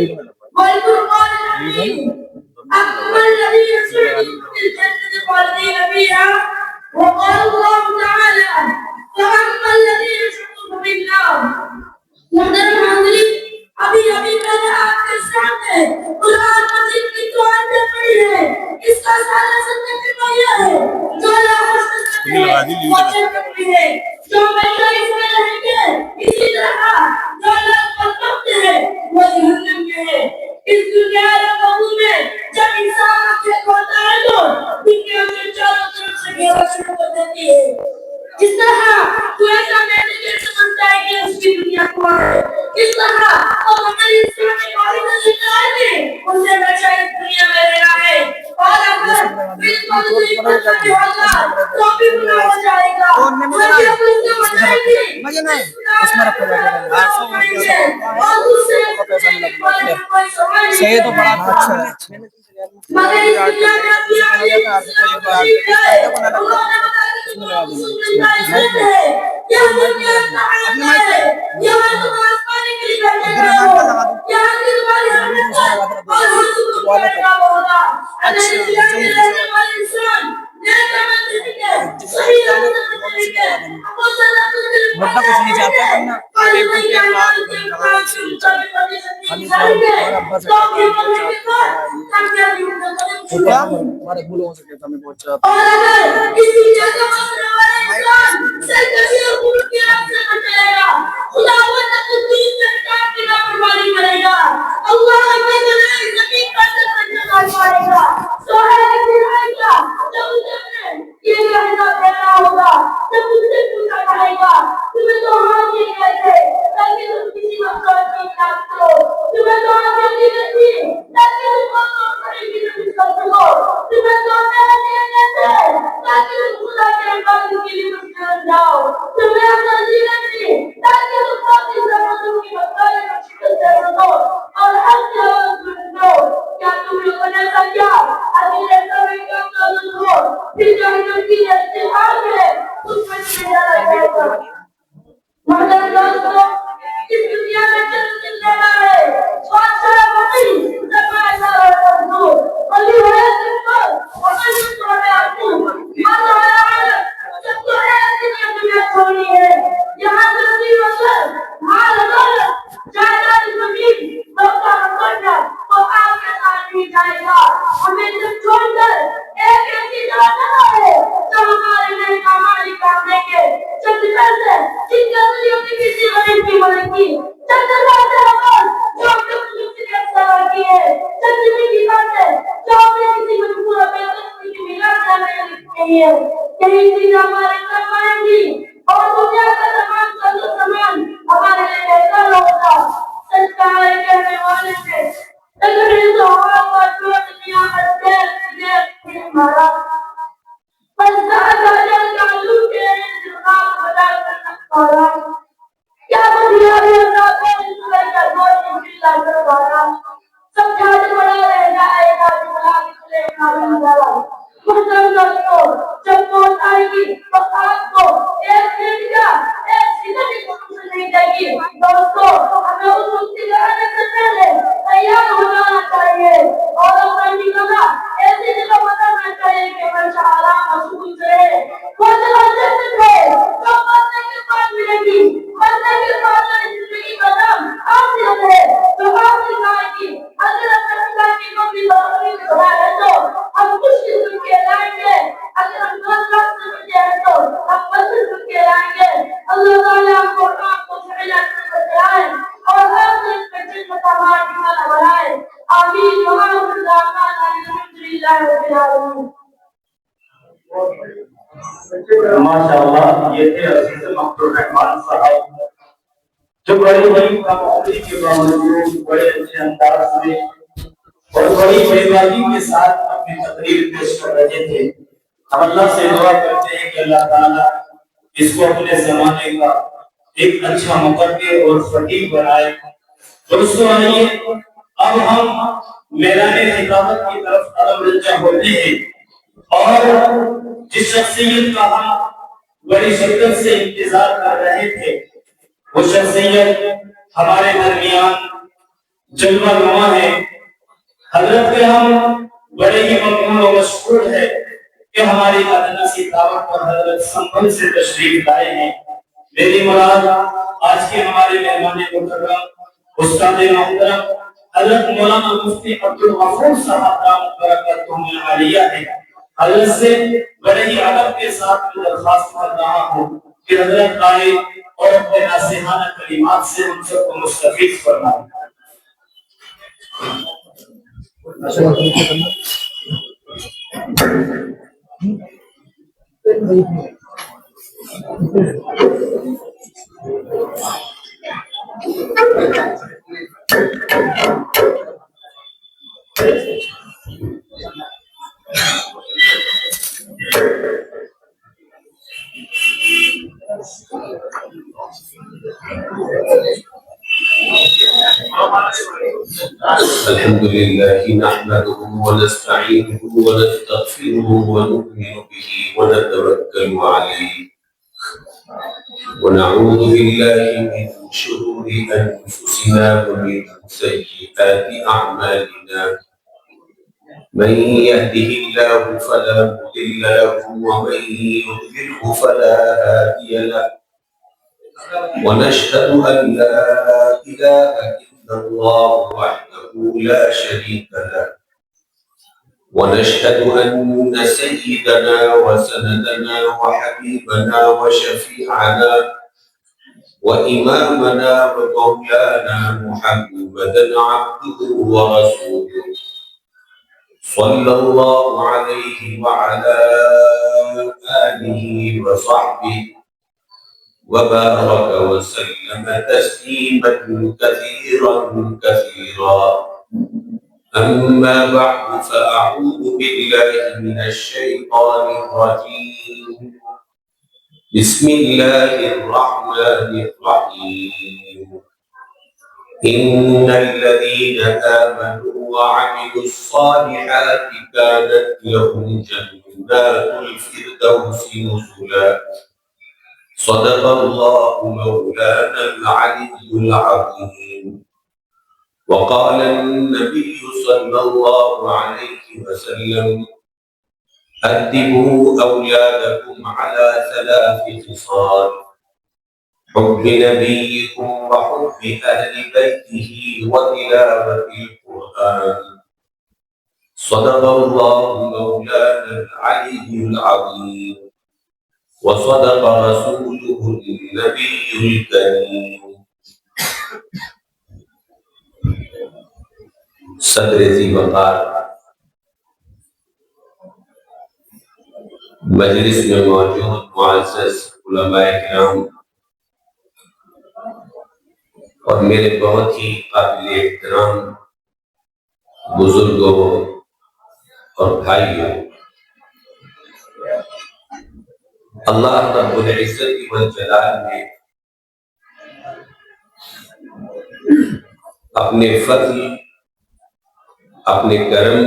والفرقان الحميد أكمل الذي يسعد في الجنة خالدين فيها وقال الله تعالى فأما الذين شقوا في النار محترم حاضرین ابھی میں نے آپ کے سامنے قرآن مجید کی دو آیتیں پڑھی ہے اس کا سارا سبجیکٹ یہ ہے جو اللہ خوش قسمت ہے وہ جنت میں ہے جو ہمیشہ اس میں رہیں گے اسی طرح جو اللہ بدبخت ہے وہ جہنم میں ہے اس دنیا رقبوں میں جب انسان اپنے کو ہوتا ہے تو دنیا میں چاروں طرف سے گھیرا شروع کر دیتی ہے جس طرح تو ایسا مینیجر سمجھتا ہے کہ اس کی دنیا کو ہے اس طرح اور ہماری اسلامی معاہدہ سے آئے تھے اسے ہمیشہ اس دنیا میں رہنا ہے اور اگر بالکل دوسری پتہ بھی ہوگا تو بھی گناہ ہو جائے گا مجھے اپنے سے بتائیں گے اس میں رکھو جائے گا اور دوسرے صحیح تو بڑا اچھا ہے مگر اس دنیا میں اپنی آئی بڑا کچھ نہیں چاہتا کرنا ہمارے بھولوں سے کہتا میں بہت چاہتا ہوں ماشاءاللہ یہ تھے عزیز مقبول الرحمان صاحب جو بڑی بڑی کمائی کے باوجود بڑے اچھے انداز میں اور بڑی بڑی کے ساتھ اپنی تقریر پیش کر رہے تھے. ہم اللہ سے دعا کرتے ہیں کہ اللہ تعالیٰ اس کو اپنے زمانے کا ایک اچھا مقرر اور فقیہ بنائے. دوستو آئیے اب ہم میدان خطابت کی طرف قدم رجع ہوتے ہیں اور جس شخصیت کا ہم بڑی شدت سے انتظار کر رہے تھے وہ شخصیت ہمارے درمیان جلوہ نما ہیں. حضرت کے ہم بڑے ہی مقبول و مشہور ہے کہ ہماری ادنا سی دعوت پر حضرت سنبھل سے تشریف لائے ہیں. میری مراد آج کے ہمارے مہمان محترم استاد محترم حضرت مولانا مفتی عبدالغفور صاحب دامت برکاتہم العالیہ ہے. حضرت سے بڑے ہی ادب کے ساتھ میں درخواست کر رہا ہوں کہ حضرت آئے اور اپنے ناصحانہ کلمات سے ہم سب کو مستفید فرمائیں. الحمد لله نحمده ونستعينه ونستغفره ونؤمن به ونتوكل عليه ونعوذ بالله من شرور أنفسنا ومن سيئات أعمالنا. من يهده الله فلا مضل له ومن يضلله فلا هادي له. ونشهد أن لا إله إلا الله وحده لا شريك له. ونشهد أن سيدنا وسندنا وحبيبنا وشفيعنا وإمامنا ومولانا محمدا عبده ورسوله صلى الله عليه وعلى آله وصحبه وبارك وسلم تسليما كثيرا كثيرا. أما بعد فأعوذ بالله من الشيطان الرجيم. بسم الله الرحمن الرحيم. إن الذين آمنوا وعملوا الصالحات كانت لهم جنات الفردوس نزلا. صدق الله مولانا العلي العظيم. وقال النبي صلى الله عليه وسلم أدبوا أولادكم على 3 خصال: حب نبيكم وحب أهل بيته وتلاوة القرآن. صدق الله مولانا العلي العظيم وصدق رسوله النبي الكريم. صدر ذی وقار مجلس میں موجود معزز علماء کرام اور میرے بہت ہی قابل احترام بزرگوں اور بھائیوں، اللہ رب العزت والجلال نے اپنے فضل، اپنے کرم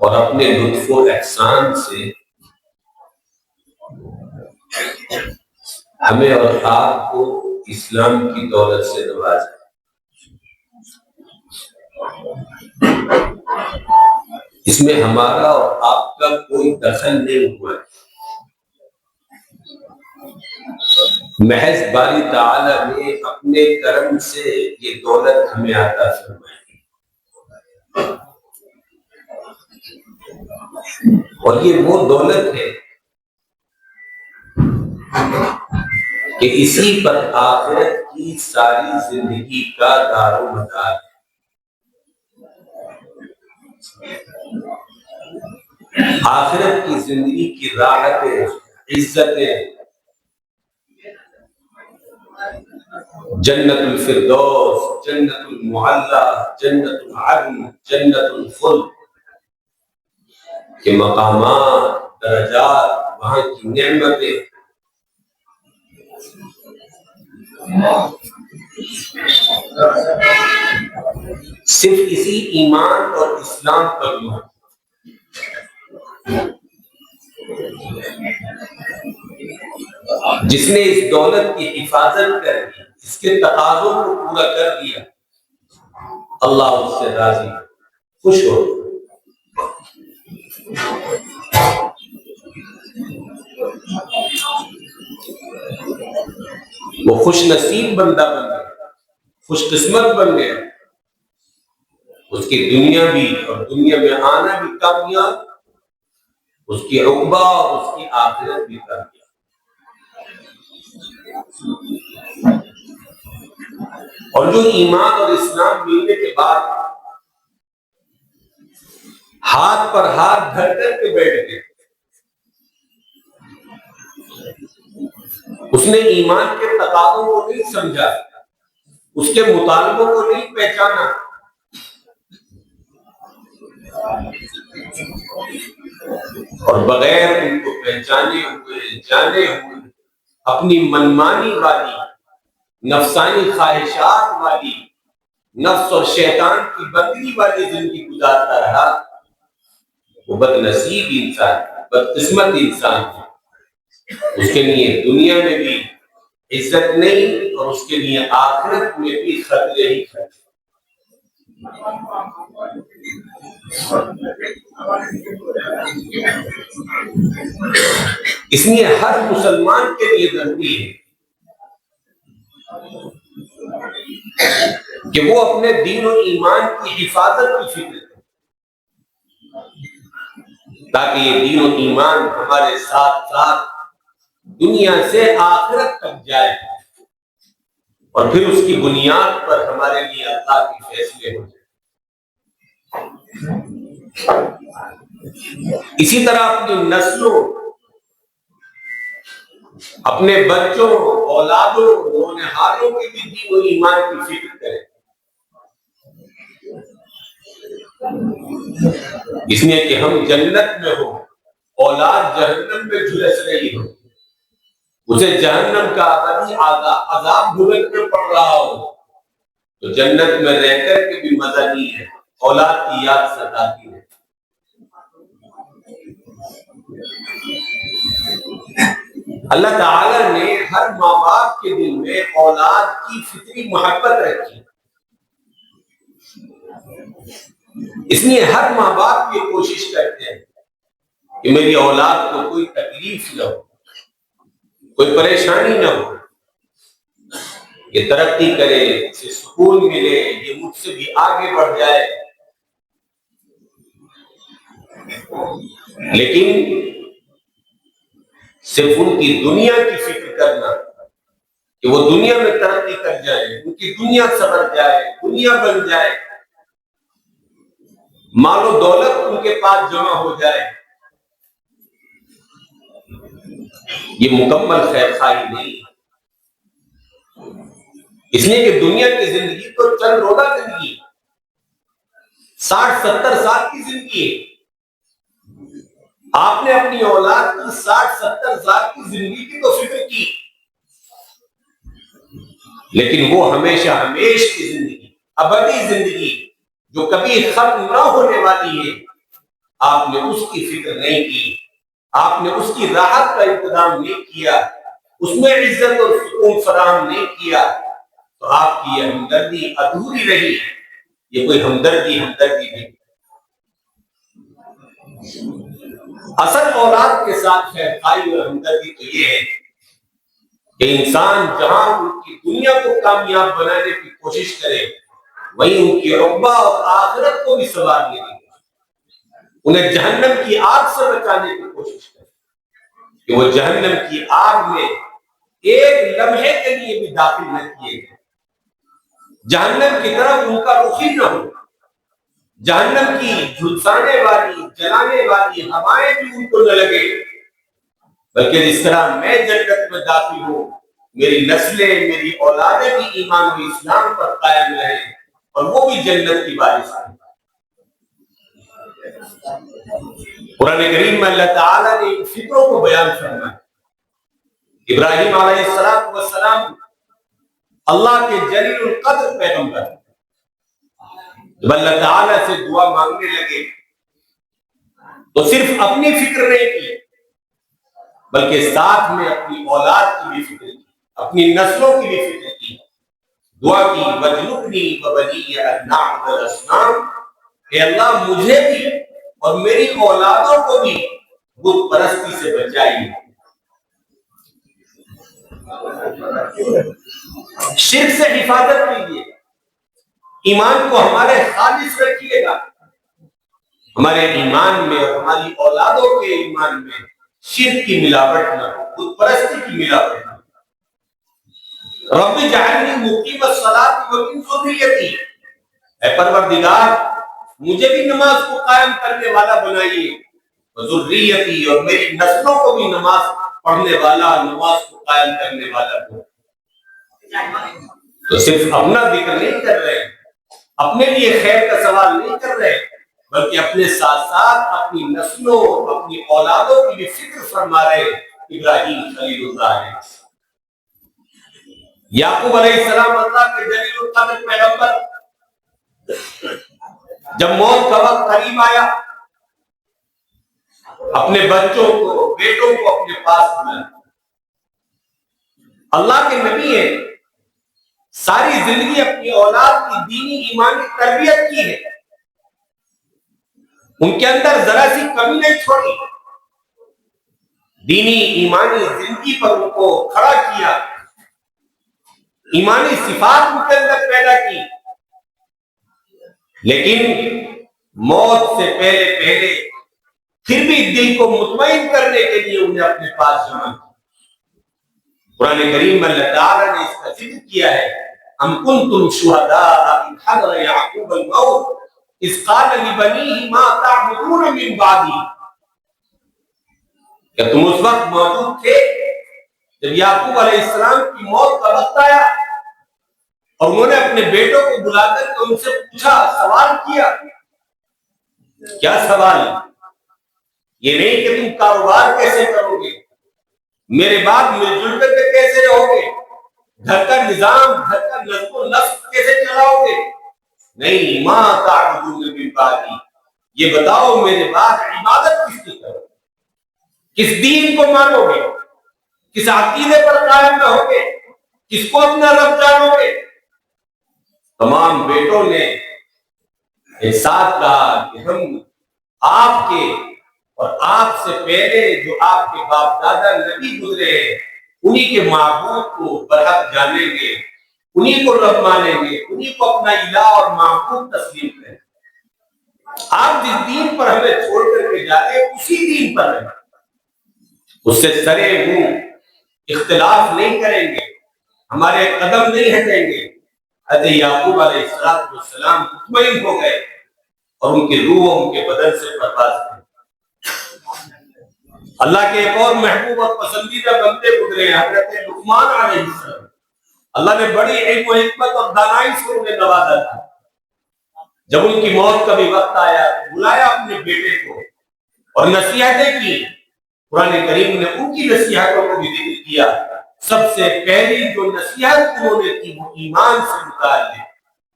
اور اپنے لطف و احسان سے ہمیں اور آپ کو اسلام کی دولت سے نوازا. اس میں ہمارا اور آپ کا کوئی دخل نہیں ہوا ہے. محض باری تعالیٰ نے اپنے کرم سے یہ دولت ہمیں عطا فرمائی اور یہ وہ دولت ہے کہ اسی پر آخرت کی ساری زندگی کا دار و مدار ہے. آخرت کی زندگی کی راحتیں، عزتیں، جنت الفردوس، جنت المعلی، جنت العدن، جنت الخلد کے مقامات، درجات، وہاں کی نعمتیں صرف اسی ایمان اور اسلام پر محمد. جس نے اس دولت کی حفاظت کر دی، اس کے تقاضوں کو پورا کر دیا، اللہ اس سے راضی، خوش ہو۔ وہ خوش نصیب بندہ بن گیا، خوش قسمت بن گیا، اس کی دنیا بھی اور دنیا میں آنا بھی کامیاب، اس کی عقبہ اور اس کی آخرت بھی کامیاب۔ اور جو ایمان اور اسلام ملنے کے بعد ہاتھ پر ہاتھ دھر کر کے بیٹھ گئے، اس نے ایمان کے تقاضوں کو نہیں سمجھا، اس کے مطالبوں کو نہیں پہچانا، اور بغیر ان کو پہچانے ہوئے جانے ہوئے اپنی منمانی والی، نفسانی خواہشات والی، نفس اور شیطان کی بندگی والی زندگی گزارتا رہا، وہ بد نصیب انسان، بدقسمت انسان ہے۔ اس کے لیے دنیا میں بھی عزت نہیں، اور اس کے لیے آخرت میں بھی خطرے ہی خطرے۔ اس لیے ہر مسلمان کے لیے ضروری ہے کہ وہ اپنے دین و ایمان کی حفاظت کی فکر کرے، تاکہ یہ دین و ایمان ہمارے ساتھ ساتھ دنیا سے آخرت تک جائے، اور پھر اس کی بنیاد پر ہمارے لیے اللہ کے فیصلے ہو جائیں۔ اسی طرح اپنی نسلوں، اپنے بچوں، اولادوں، نونہالوں کے بھی دین و ایمان کی فکر کریں، اس لیے کہ ہم جنت میں ہو، اولاد جہنم میں جھلس رہی ہو، اسے جہنم کا ابدی عذاب بھگتنا پڑ رہا ہو، تو جنت میں رہ کر کے بھی مزہ نہیں ہے، اولاد کی یاد ستاتی ہے۔ اللہ تعالی نے ہر ماں باپ کے دل میں اولاد کی فطری محبت رکھی، اس لیے ہر ماں باپ یہ کوشش کرتے ہیں کہ میری اولاد کو کوئی تکلیف نہ ہو، کوئی پریشانی نہ ہو، یہ ترقی کرے، اسے سکون ملے، یہ مجھ سے بھی آگے بڑھ جائے۔ لیکن صرف ان کی دنیا کی فکر کرنا کہ وہ دنیا میں ترقی کر جائے، ان کی دنیا سنور جائے، دنیا بن جائے، مال و دولت ان کے پاس جمع ہو جائے، یہ مکمل خیر خواہی نہیں، اس لیے کہ دنیا کی زندگی تو چند روزہ زندگی، 60-70 سال کی زندگی ہے۔ آپ نے اپنی اولاد کی 60-70 سال کی زندگی کی تو فکر کی، لیکن وہ ہمیشہ ہمیش کی زندگی، ابدی زندگی جو کبھی ختم نہ ہونے والی ہے، آپ نے اس کی فکر نہیں کی، آپ نے اس کی راحت کا انتظام نہیں کیا، اس میں عزت اور سکون فراہم نہیں کیا، تو آپ کی یہ ہمدردی ادھوری رہی، یہ کوئی ہمدردی نہیں۔ اصل اولاد کے ساتھ خیرخواہی اور ہمدردی تو یہ ہے کہ انسان جہاں ان کی دنیا کو کامیاب بنانے کی کوشش کرے، وہیں ان کی عقبہ اور آخرت کو بھی سنوارنے کی، انہیں جہنم کی آگ سے بچانے کی کوشش کرے کہ وہ جہنم کی آگ میں ایک لمحے کے لیے بھی داخل نہ کیے گئے، جہنم کی طرف ان کا رخ ہی نہ ہو، جہنم کی جھلسانے والی، جلانے والی ہوائیں بھی ان کو نہ لگے، بلکہ جس طرح میں جنت میں داخل ہوں، میری نسلیں، میری اولادیں بھی ایمان و اسلام پر قائم رہیں، اور وہ بھی جنت کی وارث ہیں۔ قرآن کریم میں اللہ تعالیٰ نے ان فکروں کو بیان فرمایا۔ ابراہیم علیہ السلام اللہ کے جلیل القدر پیغمبر، جب اللہ تعالیٰ سے دعا مانگنے لگے تو صرف اپنی فکر نہیں کی، بلکہ ساتھ میں اپنی اولاد کی بھی فکر کی، اپنی نسلوں کی بھی فکر کی، دعا کی وجنبنی وبنی ان نعبد الاصنام، کہ اللہ مجھے بھی اور میری اولادوں کو بھی بت پرستی سے بچائیے، شرک سے حفاظت کیجیے، ایمان کو ہمارے خالص رکھیے گا، ہمارے ایمان میں اور ہماری اولادوں کے ایمان میں شرک کی ملاوٹ نہ ہو، بت پرستی کی ملاوٹ نہ ہو۔ رب اجعلنی مقیم الصلاۃ ومن ذریتی، اے پروردگار مجھے بھی نماز کو قائم کرنے والا بنائیے، ذریتی اور میری نسلوں کو بھی نماز پڑھنے والا، نماز کو قائم کرنے والا ہو۔ تو صرف اپنا ذکر نہیں کر رہے، اپنے لیے خیر کا سوال نہیں کر رہے، بلکہ اپنے ساتھ ساتھ اپنی نسلوں، اپنی اولادوں کی بھی فکر فرما رہے ابراہیم خلیل اللہ نے۔ یعقوب علیہ السلام اللہ کے جلیل القدر پیغمبر، جب موت کا وقت قریب آیا، اپنے بچوں کو، بیٹوں کو اپنے پاس بلایا۔ اللہ کے نبی ہیں، ساری زندگی اپنی اولاد کی دینی ایمانی تربیت کی ہے، ان کے اندر ذرا سی کمی نہیں چھوڑی، دینی ایمانی زندگی پر ان کو کھڑا کیا، ایمانی صفات ان کے اندر پیدا کی، لیکن موت سے پہلے پھر بھی دل کو مطمئن کرنے کے لیے انہیں اپنے پاس جمع کیا۔ قرآن کریم میں اللہ تعالیٰ نے اس کا ذکر کیا ہے، ام کنتم شہداء اذ حضر یعقوب الموت اذ قال لبنیہ ما تعبدون من بعدی، کہ تم اس وقت موجود تھے جب یعقوب علیہ السلام کی موت کا وقت آیا اور انہوں نے اپنے بیٹوں کو بلا کر کے ان سے پوچھا، سوال کیا۔ کیا سوال؟ یہ نہیں کہ تم کاروبار کیسے کرو گے، میرے بعد مل جل کر کے کیسے رہو گے، گھر کا نظام، گھر کا نظم و نسق کیسے چلاؤ گے، نہیں، ما تعبدون من بعدی، یہ بتاؤ میرے بعد عبادت کس کی کرو، کس دین کو مانو گے، کس عقیدے پر قائم رہو گے، کس کو اپنا رب جانو گے۔ تمام بیٹوں نے ایک ساتھ کہا کہ ہم آپ کے اور آپ سے پہلے جو آپ کے باپ دادا نبی گزرے ہیں انہی کے معبود کو برحق جانیں گے، انہی کو رب مانیں گے، انہی کو اپنا الہ اور معبود تسلیم کریں گے۔ آپ جس دین پر ہمیں چھوڑ کر کے جاتے ہیں اسی دین پر رہیں، اس سے سرے منہ اختلاف نہیں کریں گے، ہمارے قدم نہیں ہٹیں گے۔ حضرت یعقوب علیہ السلام مطمئن ہو گئے اور ان کی روح ان کے بدن سے پرواز کی۔ اللہ کے ایک اور محبوب اور پسندیدہ بندے گزرے ہیں، حضرت لقمان علیہ السلام۔ اللہ نے بڑی علم و حکمت اور دانائی سے انہیں نوازا تھا۔ جب ان کی موت کا بھی وقت آیا بلایا اپنے بیٹے کو اور نصیحتیں کی، قرآن کریم نے ان کی نصیحتوں کو بھی ذکر کیا۔ سب سے پہلی جو نصیحت انہوں نے کی وہ ایمان سے متعلق،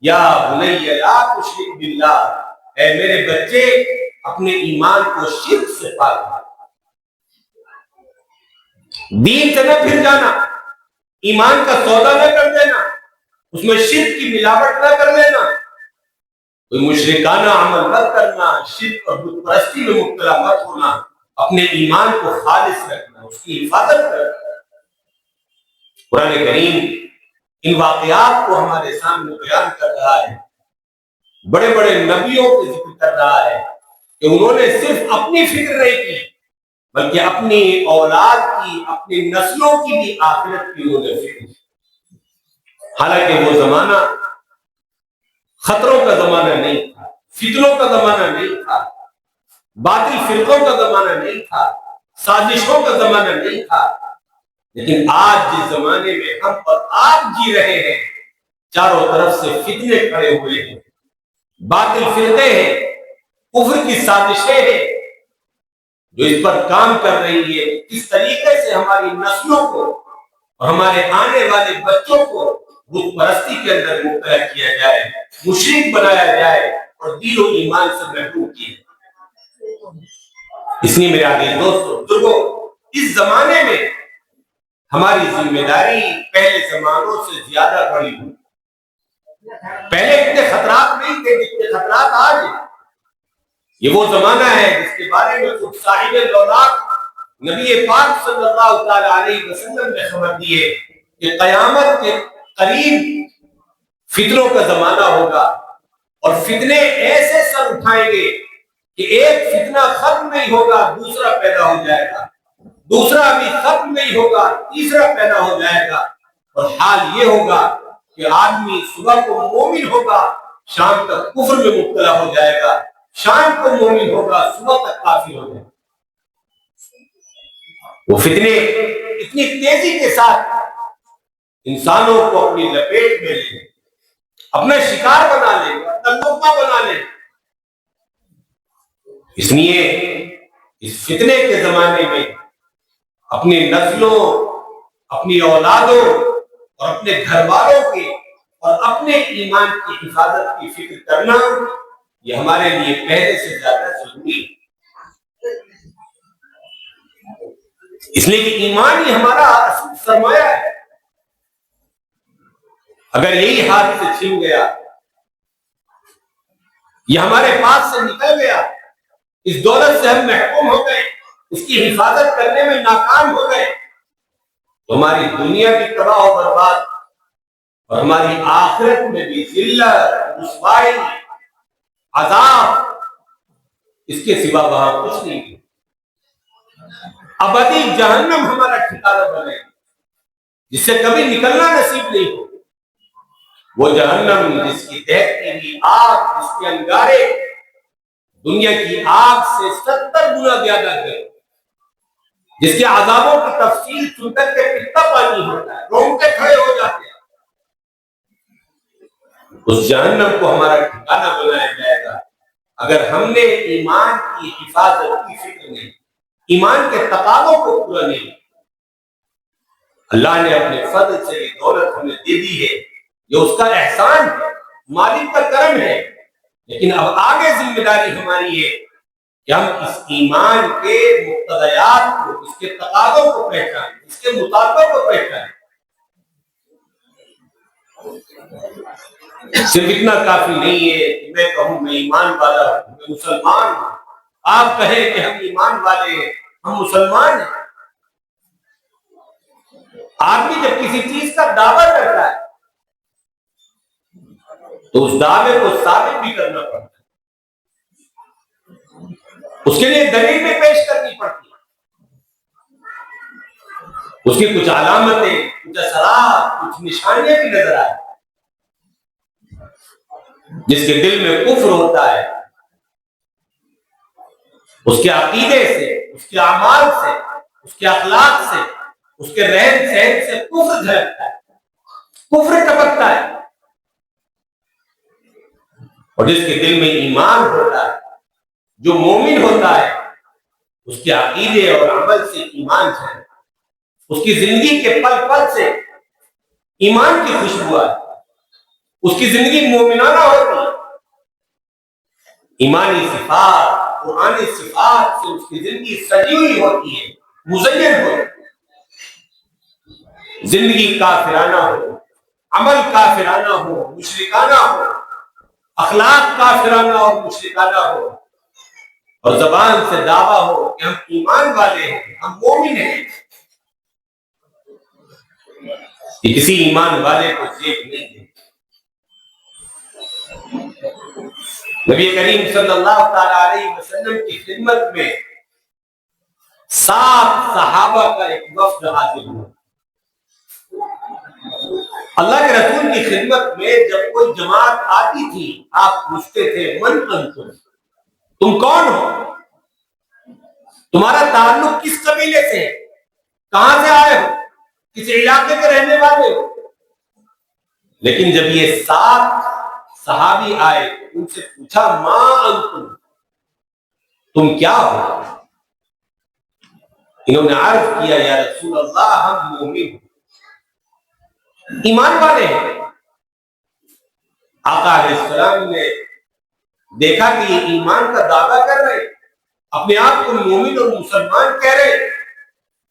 یا بنی لا تشرک باللہ، اے میرے بچے اپنے ایمان کو شرک سے پاک کر، دین سے نہ پھر جانا، ایمان کا سودا نہ کر دینا، اس میں شرک کی ملاوٹ نہ کر لینا، کوئی مشرکانہ عمل مت کرنا، شرک اور بت پرستی میں مبتلا مت ہونا، اپنے ایمان کو خالص رکھنا، اس کی حفاظت کرنا۔ قرآن کریم ان واقعات کو ہمارے سامنے بیان کر رہا ہے، بڑے بڑے نبیوں کو ذکر کر رہا ہے کہ انہوں نے صرف اپنی فکر نہیں کی بلکہ اپنی اولاد کی، اپنی نسلوں کی بھی آخرت کی انہوں نے فکر کی۔ حالانکہ وہ زمانہ خطروں کا زمانہ نہیں تھا، فتنوں کا زمانہ نہیں تھا، باطل فرقوں کا زمانہ نہیں تھا، سازشوں کا زمانہ نہیں تھا، لیکن آج جس زمانے میں ہم اور آپ جی رہے ہیں، چاروں طرف سے فتنے کھڑے ہوئے ہیں، باطل فرقے ہیں، کفر کی سازشیں ہیں جو اس پر کام کر رہی ہے کس طریقے سے ہماری نسلوں کو اور ہمارے آنے والے بچوں کو بت پرستی کے اندر مبتلا کیا جائے، مشرک بنایا جائے اور دین و ایمان سے محروم کیا۔ اس لیے میرے آگے دوستوں بزرگوں، اس زمانے میں ہماری ذمہ داری پہلے زمانوں سے زیادہ بڑی ہوئی۔ پہلے اتنے خطرات نہیں تھے جتنے خطرات آج ہیں۔ یہ وہ زمانہ ہے جس کے بارے میں خود صاحب دولت نبی پاک صلی اللہ تعالی علیہ وسلم نے خبر دی ہے کہ قیامت کے قریب فتنوں کا زمانہ ہوگا، اور فتنے ایسے سر اٹھائیں گے کہ ایک فتنہ ختم نہیں ہوگا دوسرا پیدا ہو جائے گا، دوسرا بھی ختم نہیں ہوگا تیسرا پیدا ہو جائے گا، اور حال یہ ہوگا کہ آدمی صبح کو مومن ہوگا شام تک کفر میں مبتلا ہو جائے گا، شام کو مومن ہوگا صبح تک کافر ہو جائے گا۔ وہ فتنے اتنی تیزی کے ساتھ انسانوں کو اپنی لپیٹ میں لیں، اپنا شکار بنا لیں، اپنا لقمہ بنا لیں۔ اس لیے اس فتنے کے زمانے میں اپنی نسلوں، اپنی اولادوں اور اپنے گھر والوں کے اور اپنے ایمان کی حفاظت کی فکر کرنا یہ ہمارے لیے پہلے سے زیادہ ضروری ہے، اس لیے کہ ایمان ہی ہمارا اصل سرمایہ ہے۔ اگر یہی ہاتھ سے چھن گیا، یہ ہمارے پاس سے نکل گیا، اس دولت سے ہم محروم ہو گئے، اس کی حفاظت کرنے میں ناکام ہو گئے، تو ہماری دنیا بھی تباہ و برباد اور ہماری آخرت میں بھی ذلت، رسوائی، عذاب، اس کے سوا وہاں کچھ نہیں ہے۔ ابدی جہنم ہمارا ٹھکانہ بنے جس سے کبھی نکلنا نصیب نہیں ہو، وہ جہنم جس کی دہتی ہوئی آگ، جس کے انگارے دنیا کی آگ سے 70 گنا زیادہ گئے، جس کے عذابوں کی تفصیل سن کر کے پتا پانی ہوتا ہے، رونگٹے کھڑے ہو جاتے ہیں۔ اس جہنم کو ہمارا ٹھکانہ بنایا جائے گا اگر ہم نے ایمان کی حفاظت کی فکر نہیں، ایمان کے تقاضوں کو پورا نہیں۔ اللہ نے اپنے فضل سے یہ دولت ہمیں دے دی ہے، یہ اس کا احسان ہے، مالک کا کرم ہے، لیکن اب آگے ذمہ داری ہماری ہے کہ ہم اس ایمان کے مقتضیات کو، اس کے تقاضوں کو پہچانیں، اس کے مطالبوں کو پہچانیں۔ صرف اتنا کافی نہیں ہے کہ میں کہوں میں ایمان والا ہوں، میں مسلمان ہوں، آپ کہیں کہ ہم ایمان والے ہیں، ہم مسلمان ہیں۔ آدمی جب کسی چیز کا دعویٰ کرتا ہے تو اس دعوے کو ثابت بھی کرنا پڑتا ہے، اس کے لیے دلیل بھی پیش کرنی پڑتی ہے، اس کی کچھ علامتیں، کچھ اثرات، کچھ نشانیاں بھی نظر آئے۔ جس کے دل میں کفر ہوتا ہے اس کے عقیدے سے، اس کے اعمال سے، اس کے اخلاق سے، اس کے رہن سہن سے کفر جھلکتا ہے، کفر ٹپکتا ہے۔ اور جس کے دل میں ایمان ہوتا ہے، جو مومن ہوتا ہے، اس کے عقیدے اور عمل سے ایمان ہے، اس کی زندگی کے پل پل سے ایمان کی خوشبو ہے، اس کی زندگی مومنانہ ہوتی ہے، ایمانی صفات، قرآنی صفات سے اس کی زندگی سجی ہوئی ہوتی ہے، مزین ہوتی ہے۔ زندگی کافرانہ ہو، عمل کافرانہ ہو، مشرکانہ ہو، اخلاق کافرانہ اور مشرکانہ ہو، اور زبان سے دعویٰ ہو کہ ہم ایمان والے ہیں، ہم مومن ہیں، یہ کسی ایمان والے کو زیب نہیں ہے۔ نبی کریم صلی اللہ تعالی علیہ وسلم کی خدمت میں 7 صحابہ کا ایک وفد حاضر ہوا۔ اللہ کے رسول کی خدمت میں جب کوئی جماعت آتی تھی آپ پوچھتے تھے من انتم، تم کون ہو، تمہارا تعلق کس قبیلے سے ہے، کہاں سے آئے ہو، کس علاقے کے رہنے والے ہو۔ لیکن جب یہ 7 صحابی آئے ان سے پوچھا ما انتم، تم کیا ہو، انہوں نے عرض کیا یا رسول اللہ ہم مومن ہیں، ایمان والے ہیں۔ آقا علیہ السلام نے دیکھا کہ یہ ایمان کا دعویٰ کر رہے، اپنے آپ کو مومن اور مسلمان کہہ رہے،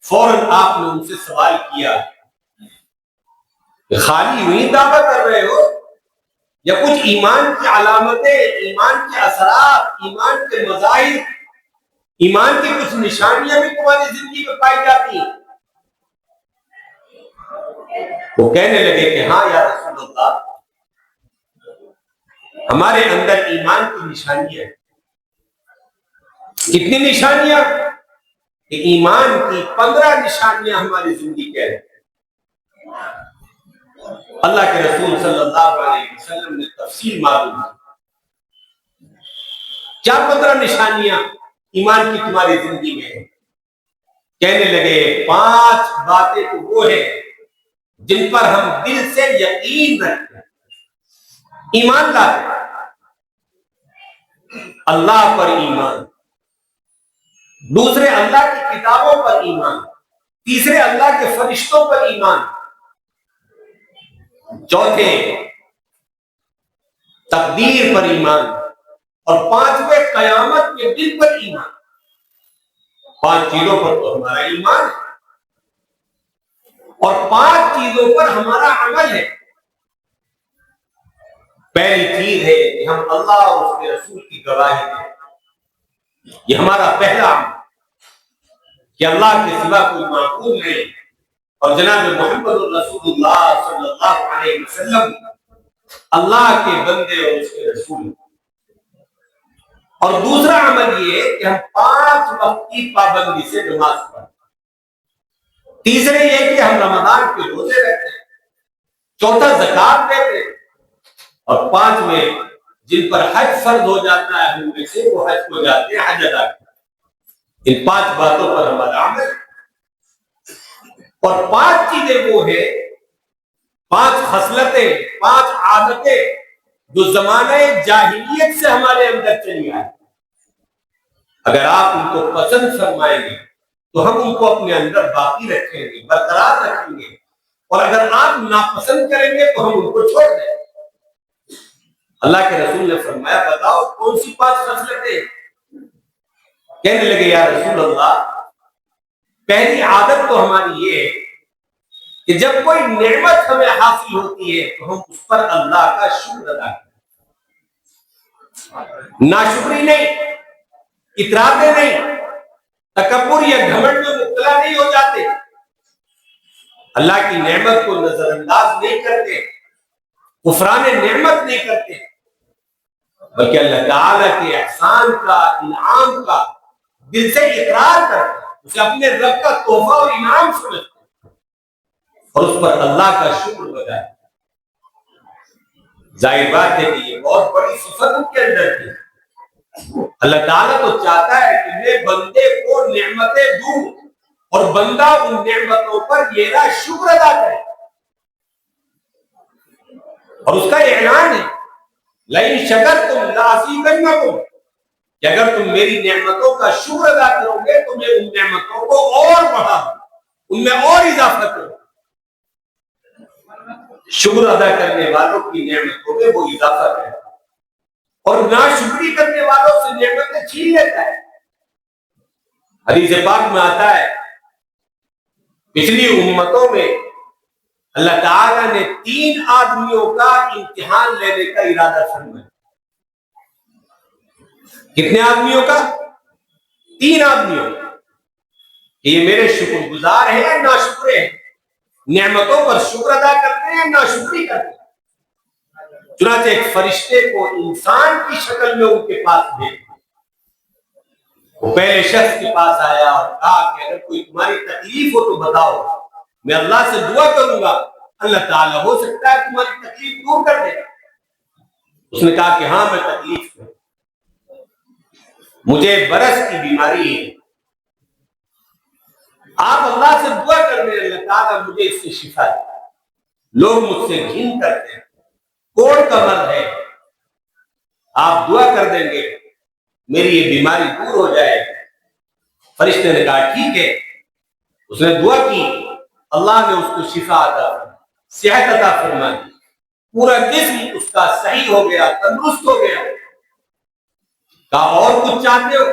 فوراً آپ نے ان سے سوال کیا کہ خالی یوں ہی دعویٰ کر رہے ہو یا کچھ ایمان کی علامتیں، ایمان کے اثرات، ایمان کے مظاہر، ایمان کی کچھ نشانیاں بھی تمہاری زندگی میں پائی جاتی ہیں؟ وہ کہنے لگے کہ ہاں یا رسول اللہ، ہمارے اندر ایمان کی نشانیاں ہیں۔ کتنی نشانیاں؟ کہ ایمان کی 15 نشانیاں ہماری زندگی کے ہیں۔ اللہ کے رسول صلی اللہ علیہ وسلم نے تفصیل معلوم کی۔ کیا 15 نشانیاں ایمان کی تمہاری زندگی میں ہیں؟ کہنے لگے 5 باتیں تو وہ ہیں جن پر ہم دل سے یقین رکھتے ہیں، ایمان لاتے ہیں۔ اللہ پر ایمان، دوسرے اللہ کی کتابوں پر ایمان، تیسرے اللہ کے فرشتوں پر ایمان، چوتھے تقدیر پر ایمان، اور 5ویں قیامت کے دن پر ایمان۔ 5 چیزوں پر تو ہمارا ایمان ہے، اور 5 چیزوں پر ہمارا عمل ہے۔ پہلی چیز ہے کہ ہم اللہ اور اس کے رسول کی گواہی دیں، یہ ہمارا پہلا عمل کہ اللہ کے سوا کوئی معبود نہیں، اور جناب محمد رسول اللہ صلی اللہ علیہ وسلم اللہ کے بندے اور اس کے رسول۔ اور دوسرا عمل یہ ہے کہ ہم 5 وقت کی پابندی سے نماز پڑھیں۔ تیسرے یہ کہ ہم رمضان کے روزے رکھتے ہیں۔ چوتھا زکات دیتے ہیں، اور 5ویں جن پر حج فرض ہو جاتا ہے ان میں سے وہ حج کو جاتے ہیں، حج ادا کرتے ہیں۔ ان 5 باتوں پر ہمارا عمل ہے۔ اور 5 چیزیں وہ ہیں، 5 خصلتیں، 5 عادتیں جو زمانہ جاہلیت سے ہمارے اندر چلی آئی۔ اگر آپ ان کو پسند فرمائیں گے تو ہم ان کو اپنے اندر باقی رکھیں گے، برقرار رکھیں گے، اور اگر آپ ناپسند کریں گے تو ہم ان کو چھوڑ دیں گے۔ اللہ کے رسول نے فرمایا بتاؤ کون سی 5 خصلتیں؟ کہنے لگے یا رسول اللہ، پہلی عادت تو ہماری یہ ہے کہ جب کوئی نعمت ہمیں حاصل ہوتی ہے تو ہم اس پر اللہ کا شکر ادا کریں، ناشکری نہیں، اتراتے نہیں، تکبر یا گھمنڈ میں مبتلا نہیں ہو جاتے، اللہ کی نعمت کو نظر انداز نہیں کرتے، کفران نعمت نہیں کرتے، بلکہ اللہ تعالیٰ کے احسان کا، انعام کا دل سے اقرار کرتے ہیں، اسے اپنے رب کا تحفہ اور انعام سمجھتے ہیں، اور اس پر اللہ کا شکر بجائے۔ ظاہر بات ہے کہ یہ بہت بڑی صفت ان کے اندر تھی۔ اللہ تعالیٰ تو چاہتا ہے کہ میں بندے کو نعمتیں دوں اور بندہ ان نعمتوں پر میرا شکر ادا کرے، اور اس کا اعلان ہے لئن شکرتم لازیدنکم، کہ اگر تم میری نعمتوں کا شکر ادا کرو گے تو میں ان نعمتوں کو اور بڑھا دوں، ان میں اور اضافہ کروں۔ شکر ادا کرنے والوں کی نعمتوں میں وہ اضافہ کرے، اور ناشکری کرنے والوں سے نعمتیں چھین لیتا ہے۔ حدیث پاک میں آتا ہے پچھلی امتوں میں اللہ تعالیٰ نے 3 آدمیوں کا امتحان لینے کا ارادہ فرمایا۔ کتنے آدمیوں کا؟ 3 آدمیوں کا، کہ یہ میرے شکر گزار ہیں یا ناشکر ہیں، نعمتوں پر شکر ادا کرتے ہیں یا ناشکری کرتے ہیں۔ چنانچہ ایک فرشتے کو انسان کی شکل میں ان کے پاس بھیجا، وہ پہلے شخص کے پاس آیا اور کہا کہ اگر کوئی تمہاری تکلیف ہو تو بتاؤ، میں اللہ سے دعا کروں گا، اللہ تعالیٰ ہو سکتا ہے تمہاری تکلیف دور کر دے۔ اس نے کہا کہ ہاں میں تکلیف میں، مجھے برس کی بیماری ہے، آپ اللہ سے دعا کر دیں اللہ تعالیٰ مجھے اس سے شفا دے۔ لوگ مجھ سے گھن کرتے ہیں، کوڑ کا مرض ہے، آپ دعا کر دیں گے میری یہ بیماری دور ہو جائے۔ فرشتے نے کہا ٹھیک ہے۔ اس نے دعا کی، اللہ نے اس کو شفا عطا فرمائی، صحت عطا فرمائی، پورا جسم اس کا صحیح ہو گیا، تندرست ہو گیا۔ کہا اور کچھ چاہتے ہو؟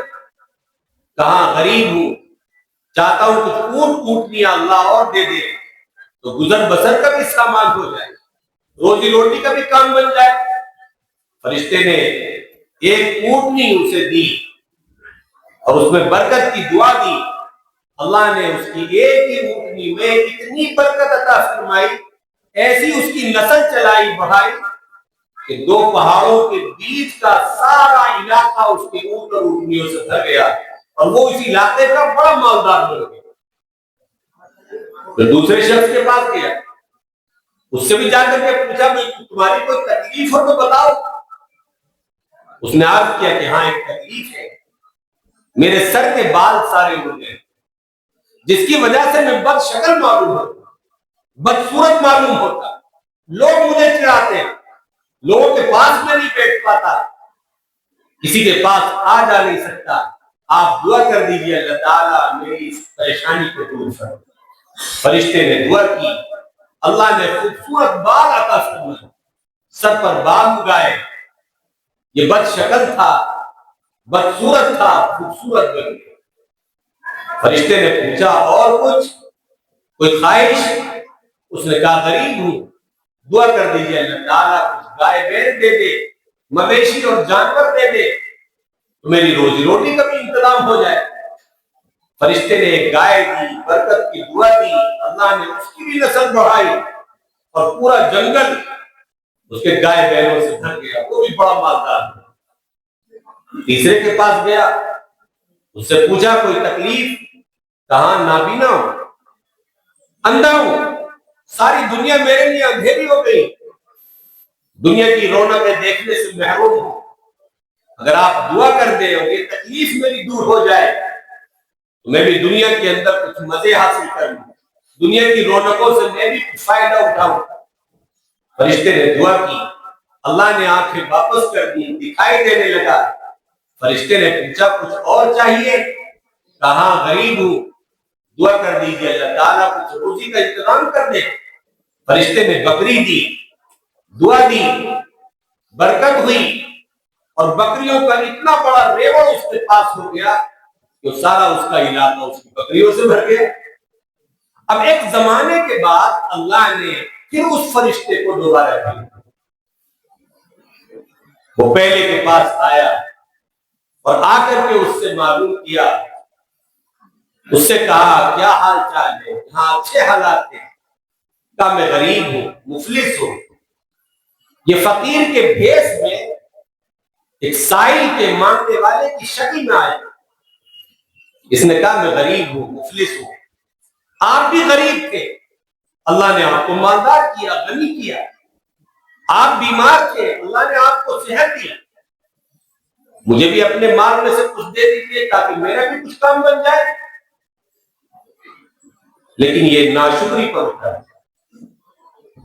کہاں غریب ہوں، چاہتا ہوں کچھ اونٹ اونٹنیاں اللہ اور دے دے تو گزر بسر کا بھی سامان ہو جائے، روزی روٹی کا بھی کام بن جائے۔ فرشتے نے ایک اونٹنی اسے دی اور اس میں برکت کی دعا دی. اللہ نے اس کی ایک ہی اونٹنی میں اتنی برکت عطا فرمائی, ایسی اس کی نسل چلائی بڑھائی کہ 2 پہاڑوں کے بیچ کا سارا علاقہ اس کے اونٹ اور اونٹنیوں سے بھر گیا اور وہ اس علاقے کا بڑا مالدار بن گیا. تو دوسرے شخص کے پاس گیا, اس سے بھی جا کر کے پوچھا بھائی تمہاری کوئی تکلیف ہو تو بتاؤ. اس نے عرض کیا کہ ہاں ایک تکلیف ہے, میرے سر کے بال سارے اڑ گئے جس کی وجہ سے میں بد شکل معلوم ہوتا, بدصورت معلوم ہوتا, لوگ مجھے چڑھاتے ہیں, لوگوں کے پاس میں نہیں بیٹھ پاتا, کسی کے پاس آ جا نہیں سکتا. آپ دعا کر دیجیے اللہ تعالیٰ میری اس پریشانی کو دور کرے. فرشتے نے دعا کی, اللہ نے خوبصورت بال عطا فرمائے, سر پر بال اگائے. یہ بد شکل تھا, بدصورت تھا, خوبصورت بن گیا. فرشتے نے پوچھا اور کچھ, کوئی خواہش؟ اس نے کہا غریب ہوں, دعا کر دیجیے اللہ تعالیٰ کچھ گائے بھینس دے دے, مویشی اور جانور دے دے تو میری روزی روٹی کا بھی انتظام ہو جائے. فرشتے نے ایک گائے دی, برکت کی دعا دی, اللہ نے اس کی بھی نسل بڑھائی اور پورا جنگل اس کے گائے بیلوں سے بھر گیا, وہ بھی بڑا مالدار. تیسرے کے پاس گیا, اس سے پوچھا کوئی تکلیف؟ کہاں نابینا ہوں, اندھا ہوں, ساری دنیا میرے لیے اندھیری ہو گئی, دنیا کی رونقیں دیکھنے سے محروم ہوں. اگر آپ دعا کر دیں اور یہ تکلیف میری دور ہو جائے تو میں بھی دنیا کے اندر کچھ مزے حاصل کر لوں, دنیا کی رونقوں سے میں بھی کچھ فائدہ اٹھاؤں. فرشتے نے دعا کی, اللہ نے آنکھیں واپس کر دی, دکھائی دینے لگا. فرشتے نے پوچھا کچھ اور چاہیے؟ کہاں غریب ہوں, دعا کر دیجیے اللہ تعالیٰ کچھ روزی کا انتظام کر دے. فرشتے نے بکری دی, دعا دی, برکت ہوئی اور بکریوں کا اتنا بڑا ریوڑ اس کے پاس ہو گیا کہ سارا اس کا علاقہ اس کی بکریوں سے بھر گیا. اب ایک زمانے کے بعد اللہ نے پھر اس فرشتے کو دوبارہ کیا. وہ پہلے کے پاس آیا اور آ کر کے اس سے معلوم کیا, اس سے کہا کیا حال چال ہے, یہاں اچھے حالات ہیں؟ کہا میں غریب ہوں, مفلس ہوں. یہ فقیر کے بھیس میں ایک سائل کے مانگنے والے کی شکل میں آیا. اس نے کہا میں غریب ہوں, مفلس ہوں. آپ بھی غریب تھے, اللہ نے آپ کو مالدار کیا, غنی کیا. آپ بیمار تھے, اللہ نے آپ کو صحت دیا. مجھے بھی اپنے مال میں سے کچھ دے دیجیے تاکہ میرا بھی کچھ کام بن جائے. لیکن یہ ناشکری پر اٹھا.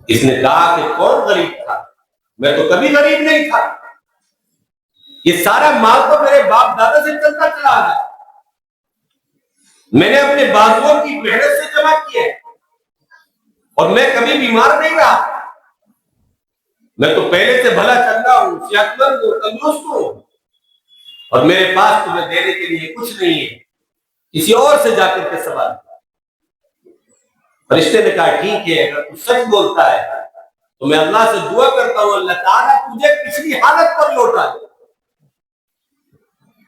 اس نے کہا کہ کون غریب تھا, میں تو کبھی غریب نہیں تھا. یہ سارا مال تو میرے باپ دادا سے چلتا چلا آ رہا ہے, میں نے اپنے بازوؤں کی محنت سے جمع کیا ہے اور میں کبھی بیمار نہیں رہا. میں تو پہلے سے بھلا چنگا ہوں, صحت مند ہوں, تندرست ہوں, اور میرے پاس تمہیں دینے کے لیے کچھ نہیں ہے. کسی اور سے جا کر کے سوال. فرشتے نے کہا ٹھیک ہے, اگر تو سچ بولتا ہے تو میں اللہ سے دعا کرتا ہوں اللہ تعالیٰ تجھے پچھلی حالت پر لوٹا دے.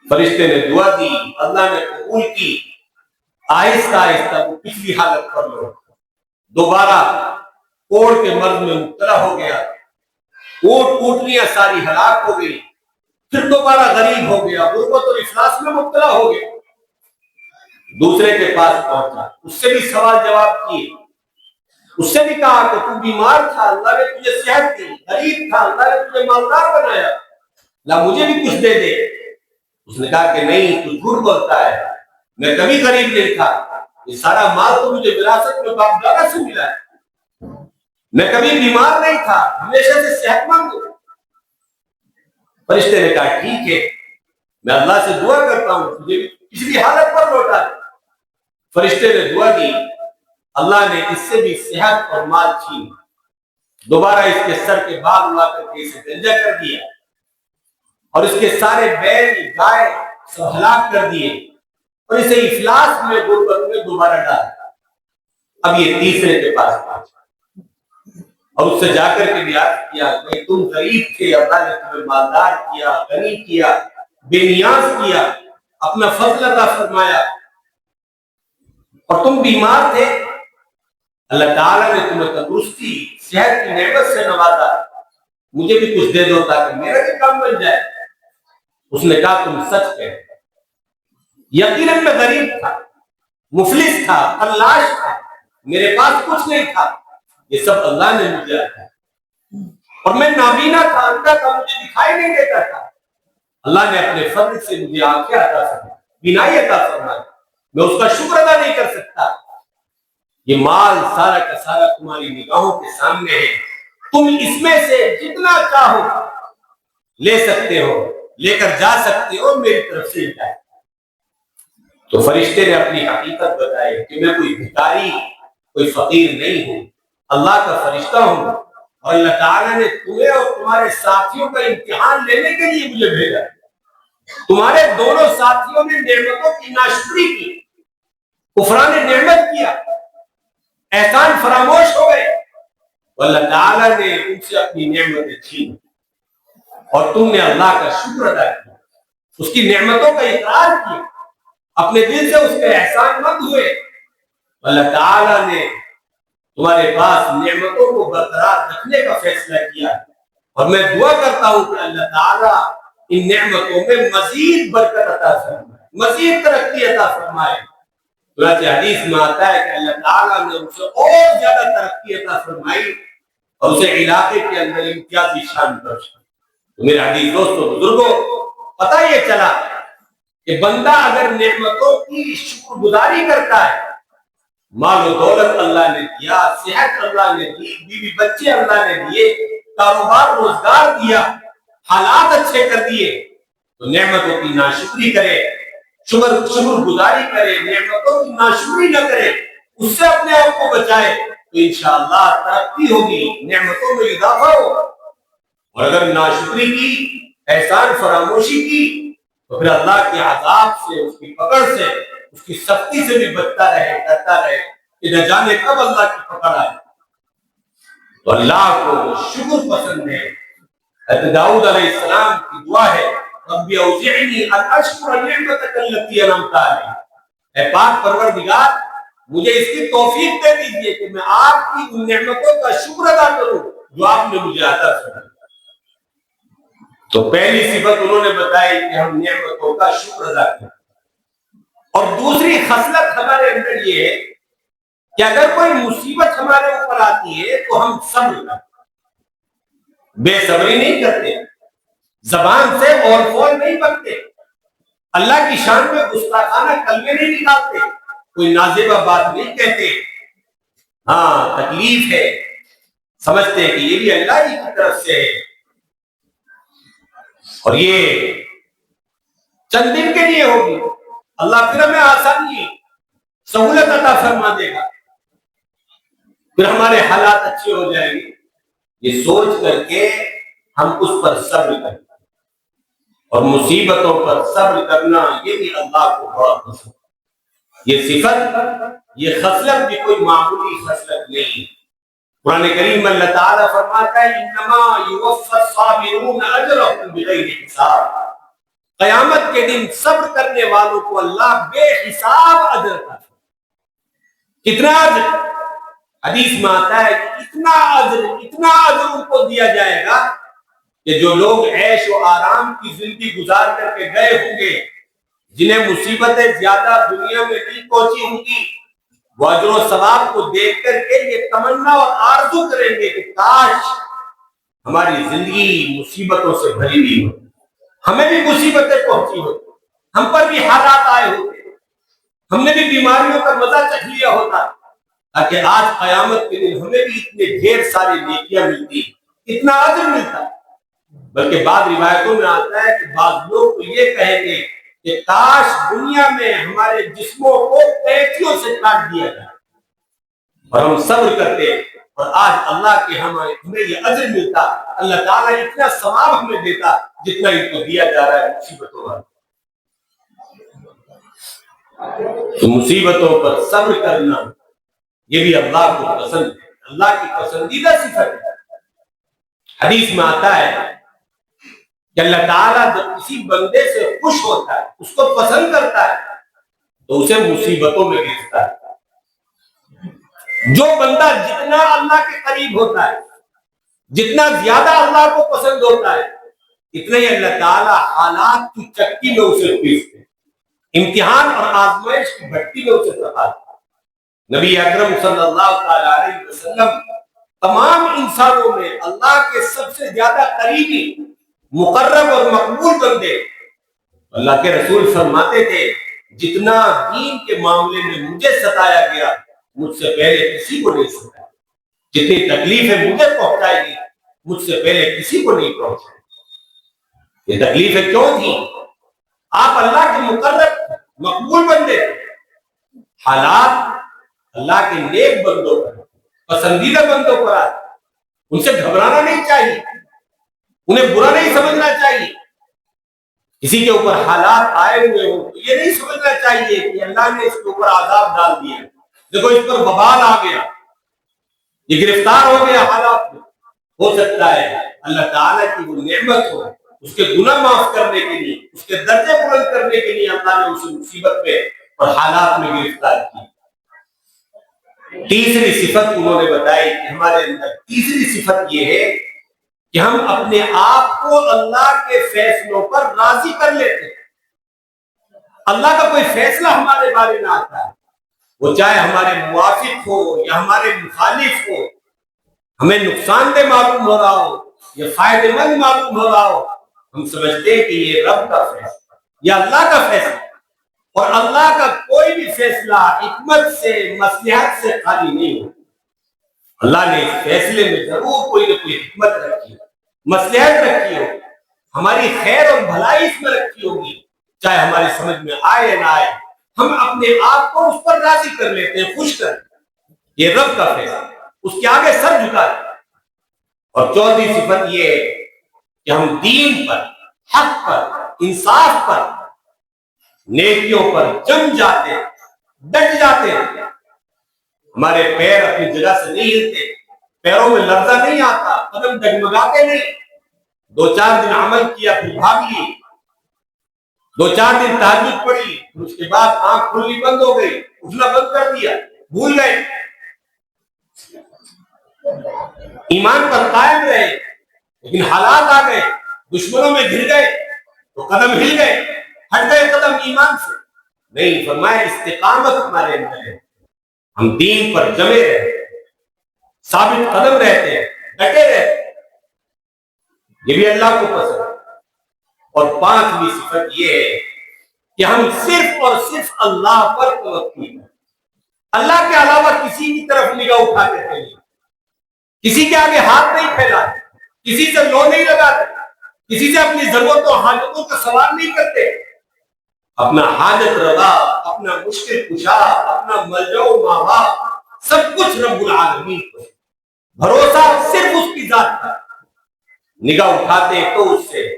فرشتے نے دعا دی, اللہ نے قبول کی. آہستہ آہستہ وہ پچھلی حالت پر لوٹا, دوبارہ کوڑ کے مرض میں مبتلا ہو گیا. اونٹ اونٹنیاں ساری ہلاک ہو گئی. پھر دوبارہ غریب ہو گیا, غربت اور افلاس میں مبتلا ہو گیا. دوسرے کے پاس پہنچا, اس سے بھی سوال جواب کیے. اس سے بھی کہا کہ تو بیمار تھا, اللہ نے تجھے صحت دی. غریب تھا, اللہ نے تجھے مالدار بنایا, لا مجھے بھی کچھ دے دے. اس نے کہا کہ نہیں, تو جھوٹ بولتا ہے, میں کبھی غریب نہیں تھا. یہ سارا مال تو مجھے وراثت میں باپ دادا سے ملا ہے. میں کبھی بیمار نہیں تھا, ہمیشہ سے صحت مند ہوں. فرشتے نے کہا ٹھیک ہے, میں اللہ سے دعا کرتا ہوں تجھے پچھلی حالت پر لوٹا دے. فرشتے نے دعا دی, اللہ نے اس سے بھی صحت اور مال چھین. دوبارہ اس کے سر کے بال اڑا کر کے اسے گنجا کر دیا اور اس کے سارے بیل گائے سب ہلاک کر دیے اور اسے افلاس میں غربت میں دوبارہ ڈالا. اب یہ تیسرے کے پاس پہنچا اور اس سے جا کر کے بھی عرض کیا کہ تم غریب تھے، اللہ نے تمہیں مالدار کیا، غنی کیا، بے نیاز کیا، اپنا فضل عطا فرمایا، اور تم بیمار تھے، اللہ تعالیٰ نے تمہیں تندرستی صحت کی نعمت سے نوازا، مجھے بھی کچھ دے دو تاکہ میرا بھی کام بن جائے۔ اس نے کہا تم سچ کہتے، یقیناً میں غریب تھا، مفلس تھا، فلاش تھا، میرے پاس کچھ نہیں تھا، یہ سب اللہ نے مجھے عطا، اور میں نابینا تھا، اندھا تھا، مجھے دکھائی نہیں دیتا تھا، اللہ نے اپنے فضل سے مجھے آنکھیں عطا فرمائی، بینائی عطا فرمائی، میں اس کا شکر ادا نہیں کر سکتا۔ یہ مال سارا کا سارا تمہاری نگاہوں کے سامنے ہے، تم اس میں سے جتنا چاہو لے سکتے ہو، لے کر جا سکتے ہو، میری طرف سے جائے۔ تو فرشتے نے اپنی حقیقت بتائی کہ میں کوئی بھکاری، کوئی فقیر نہیں ہوں، اللہ کا فرشتہ ہوں، اور اللہ تعالیٰ نے تمہیں اور تمہارے ساتھیوں کا امتحان لینے کے لیے مجھے بھیجا۔ تمہارے دونوں ساتھیوں نے نعمتوں کی ناشکری کی، کفران نعمت کیا، احسان فراموش ہو گئے، اللہ تعالیٰ نے ان سے اپنی نعمتیں چھین، اور تم نے اللہ کا شکر ادا کیا، اس کی نعمتوں کا اقرار کیا، اپنے دل سے اس کے احسان مند ہوئے، اللہ تعالیٰ نے تمہارے پاس نعمتوں کو برقرار رکھنے کا فیصلہ کیا، اور میں دعا کرتا ہوں کہ اللہ تعالیٰ ان نعمتوں میں مزید برکت عطا فرمائے، مزید ترقی عطا فرمائے۔ چنانچہ حدیث میں آتا ہے کہ اللہ تعالیٰ نے اسے اور زیادہ ترقی عطا فرمائی اور اسے علاقے کے اندر امتیازی شان بخشی۔ تو میرے حدیث دوستوں، بزرگوں، پتہ یہ چلا کہ بندہ اگر نعمتوں کی شکر گزاری کرتا ہے، مال و دولت اللہ نے دیا، صحت اللہ نے دی، بیوی بچے اللہ نے دیے، کاروبار روزگار دیا، حالات اچھے کر دیے، تو نعمتوں کی ناشکری کرے، شکر گزاری کرے، نعمتوں کی ناشکری نہ کرے، اس سے اپنے آپ کو بچائے، تو انشاءاللہ ترقی ہوگی، نعمتوں میں اضافہ ہوگا۔ اور اگر ناشکری کی، احسان فراموشی کی، تو پھر اللہ کے عذاب سے، اس کی پکڑ سے، اس کی سختی سے بھی بچتا رہے، ڈرتا رہے کہ نہ جانے کب اللہ کی پکڑ آئے۔ تو اللہ کو شکر پسند ہے۔ حضرت داؤد علیہ السلام کی دعا ہے، رب اوزعنی ان اشکر نعمتک التی انعمت علی، اے پاک پروردگار مجھے اس کی توفیق دے دیجئے کہ میں آپ کی ان نعمتوں کا شکر ادا کروں جو آپ نے مجھے عطا فرمائی۔ تو پہلی صفت انہوں نے بتائی کہ ہم نعمتوں کا شکر ادا کریں، اور دوسری خصلت ہمارے اندر یہ ہے کہ اگر کوئی مصیبت ہمارے اوپر آتی ہے تو ہم صبر کریں، بے صبری نہیں کرتے، زبان سے اور فول نہیں بکتے، اللہ کی شان میں گستاخانہ کلمے نہیں نکالتے، کوئی نازیبہ بات نہیں کہتے۔ ہاں تکلیف ہے، سمجھتے ہیں کہ یہ بھی اللہ ہی کی طرف سے ہے، اور یہ چند دن کے لیے ہوگی، اللہ پھر ہمیں آسانی سہولت عطا فرما دے گا، پھر ہمارے حالات اچھے ہو جائیں گے۔ یہ سوچ کر کے ہم اس پر صبر کریں، اور مصیبتوں پر صبر کرنا یہ بھی اللہ کو بہت پسند ہے۔ یہ صفت، یہ خصلت بھی کوئی معمولی خصلت نہیں۔ قرآن کریم میں اللہ تعالیٰ فرماتا ہے انما یوفی الصابرون اجرهم بغیر حساب، قیامت کے دن صبر کرنے والوں کو اللہ بے حساب اجر عطا فرمائے۔ کتنا اجر؟ حدیث میں آتا ہے کہ اتنا اجر ان کو دیا جائے گا کہ جو لوگ عیش و آرام کی زندگی گزار کر کے گئے ہوں گے، جنہیں مصیبتیں زیادہ دنیا میں نہیں پہنچی ہوں گی، وہ اجر و ثواب کو دیکھ کر کے یہ تمنا اور آرزو کریں گے کہ کاش ہماری زندگی مصیبتوں سے بھری ہوئی ہو، ہمیں بھی مصیبتیں پہنچی ہوتی، ہم پر بھی حالات آئے ہوتے، ہم نے بھی بیماریوں کا مزہ چکھ لیا ہوتا، تاکہ آج قیامت کے دن ہمیں بھی اتنے ڈھیر ساری نیکیاں ملتی، اتنا اجر ملتا۔ بلکہ بعض روایتوں میں آتا ہے کہ بعض لوگ تو یہ کہیں گے کہ کاش دنیا میں ہمارے جسموں کو قینچیوں سے کاٹ دیا جائے، اور ہم صبر کرتے، اور آج اللہ کے ہمیں یہ اجر ملتا، اللہ تعالیٰ اتنا ثواب ہمیں دیتا جتنا ان کو دیا جا رہا ہے مصیبتوں پر۔ تو مصیبتوں پر صبر کرنا یہ بھی اللہ کو پسند ہے، اللہ کی پسندیدہ صفت ہے۔ حدیث میں آتا ہے کہ اللہ تعالیٰ جب کسی بندے سے خوش ہوتا ہے، اس کو پسند کرتا ہے، تو اسے مصیبتوں میں گرفتا ہے۔ جو بندہ جتنا اللہ کے قریب ہوتا ہے، جتنا زیادہ اللہ کو پسند ہوتا ہے، اتنا ہی اللہ تعالیٰ حالات کی چکی میں اسے پیستے ہیں، امتحان اور آزمائش کی بھٹی میں اسے پکاتا ہے۔ نبی اکرم صلی اللہ تعالی علیہ وسلم تمام انسانوں میں اللہ کے سب سے زیادہ قریبی، مقرب اور مقبول بندے۔ اللہ کے رسول فرماتے تھے جتنا دین کے معاملے میں مجھے ستایا گیا، مجھ سے پہلے کسی کو نہیں ستایا، جتنی تکلیفیں مجھے پہنچائی گئی مجھ سے پہلے کسی کو نہیں پہنچائی۔ یہ تکلیفیں کیوں تھیں؟ آپ اللہ کے مقرب مقبول بندے، حالات اللہ کے نیک بندوں پر، پسندیدہ بندوں پر آتے، ان سے گھبرانا نہیں چاہیے، انہیں برا نہیں سمجھنا چاہیے۔ کسی کے اوپر حالات آئے ہوئے ہوں تو یہ نہیں سمجھنا چاہیے کہ اللہ نے اس کے اوپر عذاب ڈال دیا، دیکھو اس پر وبال آ گیا، یہ گرفتار ہو گیا حالات میں۔ ہو سکتا ہے اللہ تعالیٰ کی وہ نعمت ہو، اس کے گناہ معاف کرنے کے لیے، اس کے درجے بلند کرنے کے لیے اللہ نے اسے مصیبت میں اور حالات میں گرفتار کی۔ تیسری صفت انہوں نے بتائی کہ ہمارے اندر تیسری صفت یہ ہے کہ ہم اپنے آپ کو اللہ کے فیصلوں پر راضی کر لیتے ہیں۔ اللہ کا کوئی فیصلہ ہمارے بارے میں آتا ہے، وہ چاہے ہمارے موافق ہو یا ہمارے مخالف ہو، ہمیں نقصان دہ معلوم ہو رہا ہو یا فائدہ مند معلوم ہو رہا ہو، ہم سمجھتے ہیں کہ یہ رب کا فیصلہ یا اللہ کا فیصلہ، اور اللہ کا کوئی بھی فیصلہ حکمت سے، مصلحت سے خالی نہیں ہو۔ اللہ نے اس فیصلے میں ضرور کوئی نہ کوئی حکمت رکھی ہو، مصلحت رکھی ہو، ہماری خیر اور بھلائی اس میں رکھی ہوگی، چاہے ہماری سمجھ میں آئے یا نہ آئے، ہم اپنے آپ کو اس پر راضی کر لیتے ہیں، خوش کر لیتے ہیں۔ یہ رب کا فیصلہ، اس کے آگے سر جھکا دیتے ہیں۔ اور چوتھی صفت یہ ہے کہ ہم دین پر، حق پر، انصاف پر، نیکیوں پر جم جاتے ہیں، ڈٹ جاتے ہیں۔ ہمارے پیر اپنی جگہ سے نہیں ہلتے، پیروں میں لرزہ نہیں آتا، قدم ڈگمگاتے نہیں۔ 2-4 دن عمل کیا پھر بھاگ لیے، 2-4 دن تہجد پڑھی، پھر اس کے بعد آنکھ کھلنی بند ہو گئی، اٹھنا بند کر دیا، بھول گئے۔ ایمان پر قائم رہے لیکن حالات آ گئے، دشمنوں میں گھر گئے تو قدم ہل گئے، ہٹ گئے قدم ایمان سے۔ نہیں، فرمایا استقامت ہمارے اندر ہے، ہم دین پر جمے رہتے، ثابت قدم رہتے ہیں، ڈٹے رہتے، یہ بھی اللہ کو پسند ہے۔ اور 5ویں صفت یہ ہے کہ ہم صرف اور صرف اللہ پر توکل کریں، اللہ کے علاوہ کسی کی طرف نگاہ اٹھاتے نہیں، کسی کے آگے ہاتھ نہیں پھیلاتے، کسی سے لو نہیں لگاتے، کسی سے اپنی ضرورتوں حاجتوں کا سوال نہیں کرتے۔ اپنا حاجت روا، اپنا مشکل کشا، اپنا ملجا و ماوا، سب کچھ رب العالمین کو، بھروسہ صرف اس کی ذات پر، نگاہ اٹھاتے تو اس سے،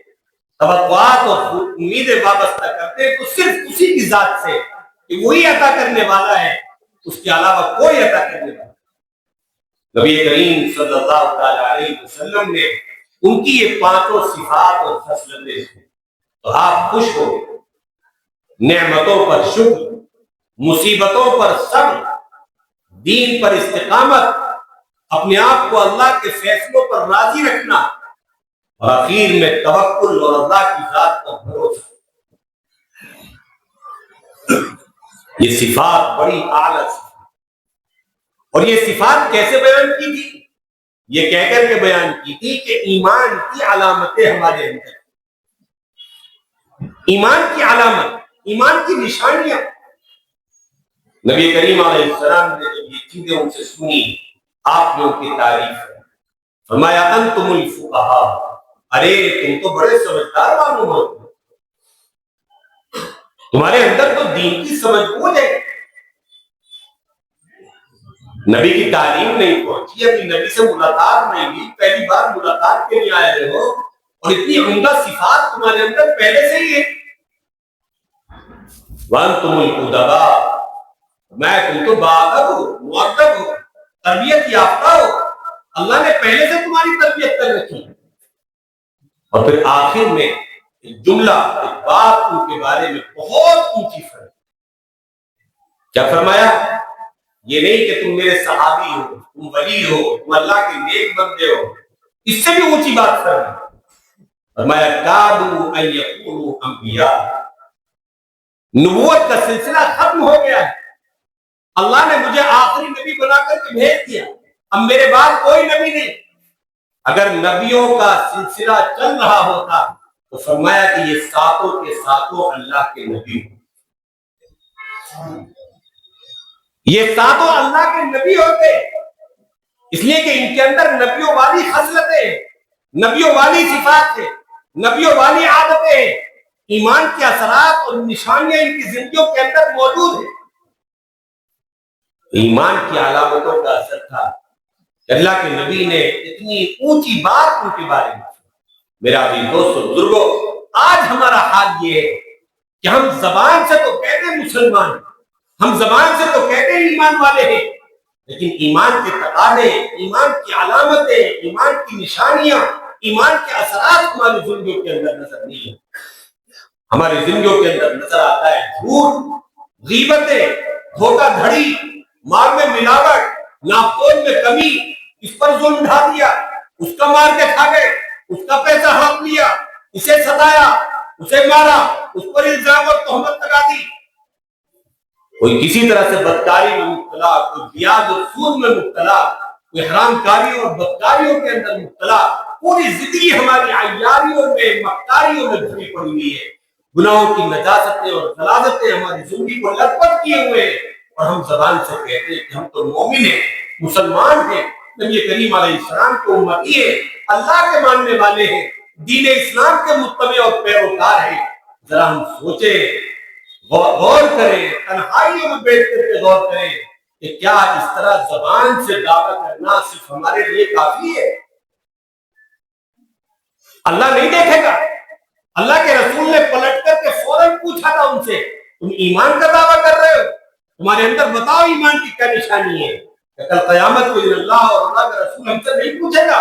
توقعات اور امیدیں وابستہ کرتے تو صرف اسی کی ذات سے کہ وہی عطا کرنے والا ہے، اس کے علاوہ کوئی عطا کرنے والا۔ نبی کریم صلی اللہ تعالی علیہ وسلم نے ان کی یہ 5 صفات اور خصلتیں تھیں، تو آپ خوش ہو، نعمتوں پر شکر، مصیبتوں پر صبر، دین پر استقامت، اپنے آپ کو اللہ کے فیصلوں پر راضی رکھنا، اور آخر میں توکل اور اللہ کی ذات پر بھروسہ۔ یہ صفات بڑی اعلیٰ صفات، اور یہ صفات کیسے بیان کی تھی؟ یہ کہہ کر کے بیان کی تھی کہ ایمان کی علامتیں ہمارے اندر، ایمان کی علامت، ایمان کی نشانیاں۔ نبی کریم علیہ السلام نے جب یہ چیزیں ان سے سنی، آپ نے ان کی تعریف کی، فرمایا انتم الفقہاء، ارے تم تو بڑے سمجھدار معلوم ہوتے، تمہارے اندر تو دین کی سمجھ بوجھ ہے۔ نبی کی تعلیم نہیں پہنچی، ابھی نبی سے ملاقات نہیں ہوئی، پہلی بار ملاقات کے لیے آئے رہے ہو، اور اتنی عمدہ صفات تمہارے اندر پہلے سے ہی ہے۔ وانتم الادباء، میں تم تو باادب ہو، مؤدب ہو، تربیت یافتہ ہو، اللہ نے پہلے سے تمہاری تربیت کر رکھی ہے۔ اور پھر آخر میں ایک جملہ، ایک بات ان کے بارے میں بہت اونچی فرمائی. کیا فرمایا؟ یہ نہیں کہ تم میرے صحابی ہو، تم ولی ہو، تم اللہ کے نیک بندے ہو، اس سے بھی اونچی بات فرمایا کادوا ان یکونوا انبیاء. نبوت کا سلسلہ ختم ہو گیا ہے. اللہ نے مجھے آخری نبی بنا کر کے بھیج دیا، اب میرے بعد کوئی نبی نہیں. اگر نبیوں کا سلسلہ چل رہا ہوتا تو فرمایا کہ یہ ساتوں کے ساتوں اللہ کے نبی ہوں. یہ ساتوں اللہ کے نبی ہوتے، اس لیے کہ ان کے اندر نبیوں والی خصلتیں، نبیوں والی صفات ہیں، نبیوں والی عادتیں، ایمان کے اثرات اور نشانیاں ان کی زندگیوں کے اندر موجود ہیں. ایمان کی علامتوں کا اثر تھا. اللہ کے نبی نے اتنی اونچی بات ان کے بارے میں. میرا عزیز دوستو بزرگوں، آج ہمارا حال یہ ہے کہ ہم زبان سے تو کہتے ہیں مسلمان ہیں، ہم زبان سے تو کہتے ہیں ایمان والے ہیں، لیکن ایمان کے تقاضے، ایمان کی علامتیں، ایمان کی نشانیاں، ایمان کے اثرات ہماری زندگیوں کے اندر نظر نہیں ہیں. ہماری زندگیوں کے اندر نظر آتا ہے جھوٹ، غیبتیں، دھوکہ دھڑی، مال میں ملاوٹ، ناپتول میں کمی، اس پر ظلم ڈھا دیا، اس کا مار کے کھا گئے، اس کا پیسہ ہڑپ لیا، اسے ستایا، اسے مارا، اس پر الزام اور تہمت لگا دی. کوئی کسی طرح سے بدکاری میں مبتلا، کوئی بیاج اور سود میں مبتلا، کوئی حرام کاریوں اور بدکاریوں کے اندر مبتلا. پوری زندگی ہماری عیاریوں میں، مکاریوں میں بھری پڑی ہوئی ہے. گناہوں کی نجاستیں اور غلاظتیں ہماری زندگی کو لت پت کیے ہوئے ہیں، اور ہم زبان سے کہتے ہیں کہ ہم تو مومن ہیں، مسلمان ہیں، نبی کریم علیہ السلام کے امتی ہیں، اللہ کے ماننے والے ہیں، دین اسلام کے متبع اور پیروکار ہیں. ذرا ہم سوچیں، غور کریں، تنہائیوں میں بیٹھ کر کے غور کریں کہ کیا اس طرح زبان سے دعویٰ کرنا صرف ہمارے لیے کافی ہے؟ اللہ نہیں دیکھے گا. اللہ کے رسول نے پلٹ کر کے فوراً پوچھا تھا ان سے، تم ایمان کا دعویٰ کر رہے ہو؟ تمہارے اندر بتاؤ ایمان کی کیا نشانی ہے. کہ کل قیامت کو اللہ اور اللہ کا رسول ہم سے نہیں پوچھے گا.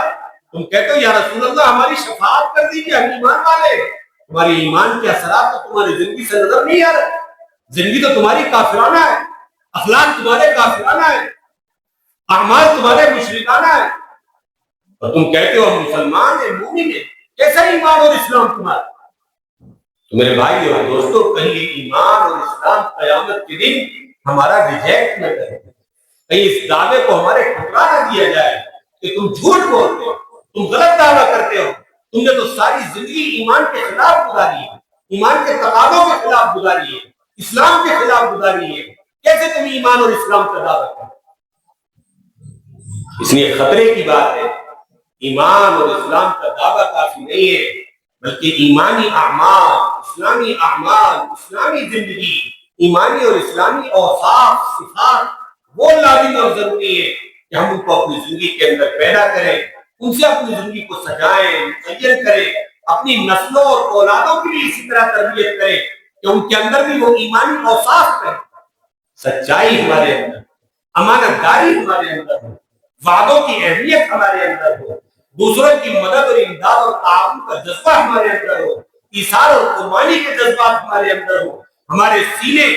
تم کہتے ہو یا رسول اللہ ہماری شفاعت کر دیجیے، ہم ایمان والے ہیں. تمہاری ایمان کے اثرات تو تمہاری زندگی سے نظر نہیں آ رہے. زندگی تو تمہاری کافرانہ ہے، اخلاق تمہارے کافرانہ ہے، اعمال تمہارے مشرکانہ ہے، اور تم کہتے ہو ہم مسلمان ہیں، مومن ہیں. کیسا ایمان اور اسلام تمہارا؟ تو میرے بھائی اور دوستو، کہیں ایمان اور اسلام قیامت کے دن ہمارا ریجیکٹ نہ کرے، کہیں اس دعوے کو ہمارے ٹھکرا نہ دیا جائے کہ تم جھوٹ بولتے ہو، تم غلط دعویٰ کرتے ہو، تم نے تو ساری زندگی ایمان کے خلاف گزاری ہے، ایمان کے تقاضوں کے خلاف گزاری ہے، اسلام کے خلاف گزاری ہے. کیسے تم ایمان اور اسلام کا دعویٰ کرو؟ اس لیے خطرے کی بات ہے. ایمان اور اسلام کا دعویٰ کافی نہیں ہے، بلکہ ایمانی اعمال، اسلامی اعمال، اسلامی زندگی، ایمانی اور اسلامی اوصاف، صفات وہ لازم اور ضروری ہے کہ ہم ان کو اپنی زندگی کے اندر پیدا کریں، ان سے اپنی زندگی کو سجائیں، مزین کریں، اپنی نسلوں اور اولادوں کی بھی اسی طرح تربیت کریں کہ ان کے اندر بھی وہ ایمانی اوصاف کریں. سچائی ہمارے اندر، امانت داری ہمارے اندر ہو، وعدوں کی اہمیت ہمارے اندر ہو، دوسروں کی مدد اور امداد اور تعاون کا جذبہ ہمارے اندر ہو، ایثار اور قربانی کے جذبات ہمارے اندر ہو، ہمارے سینے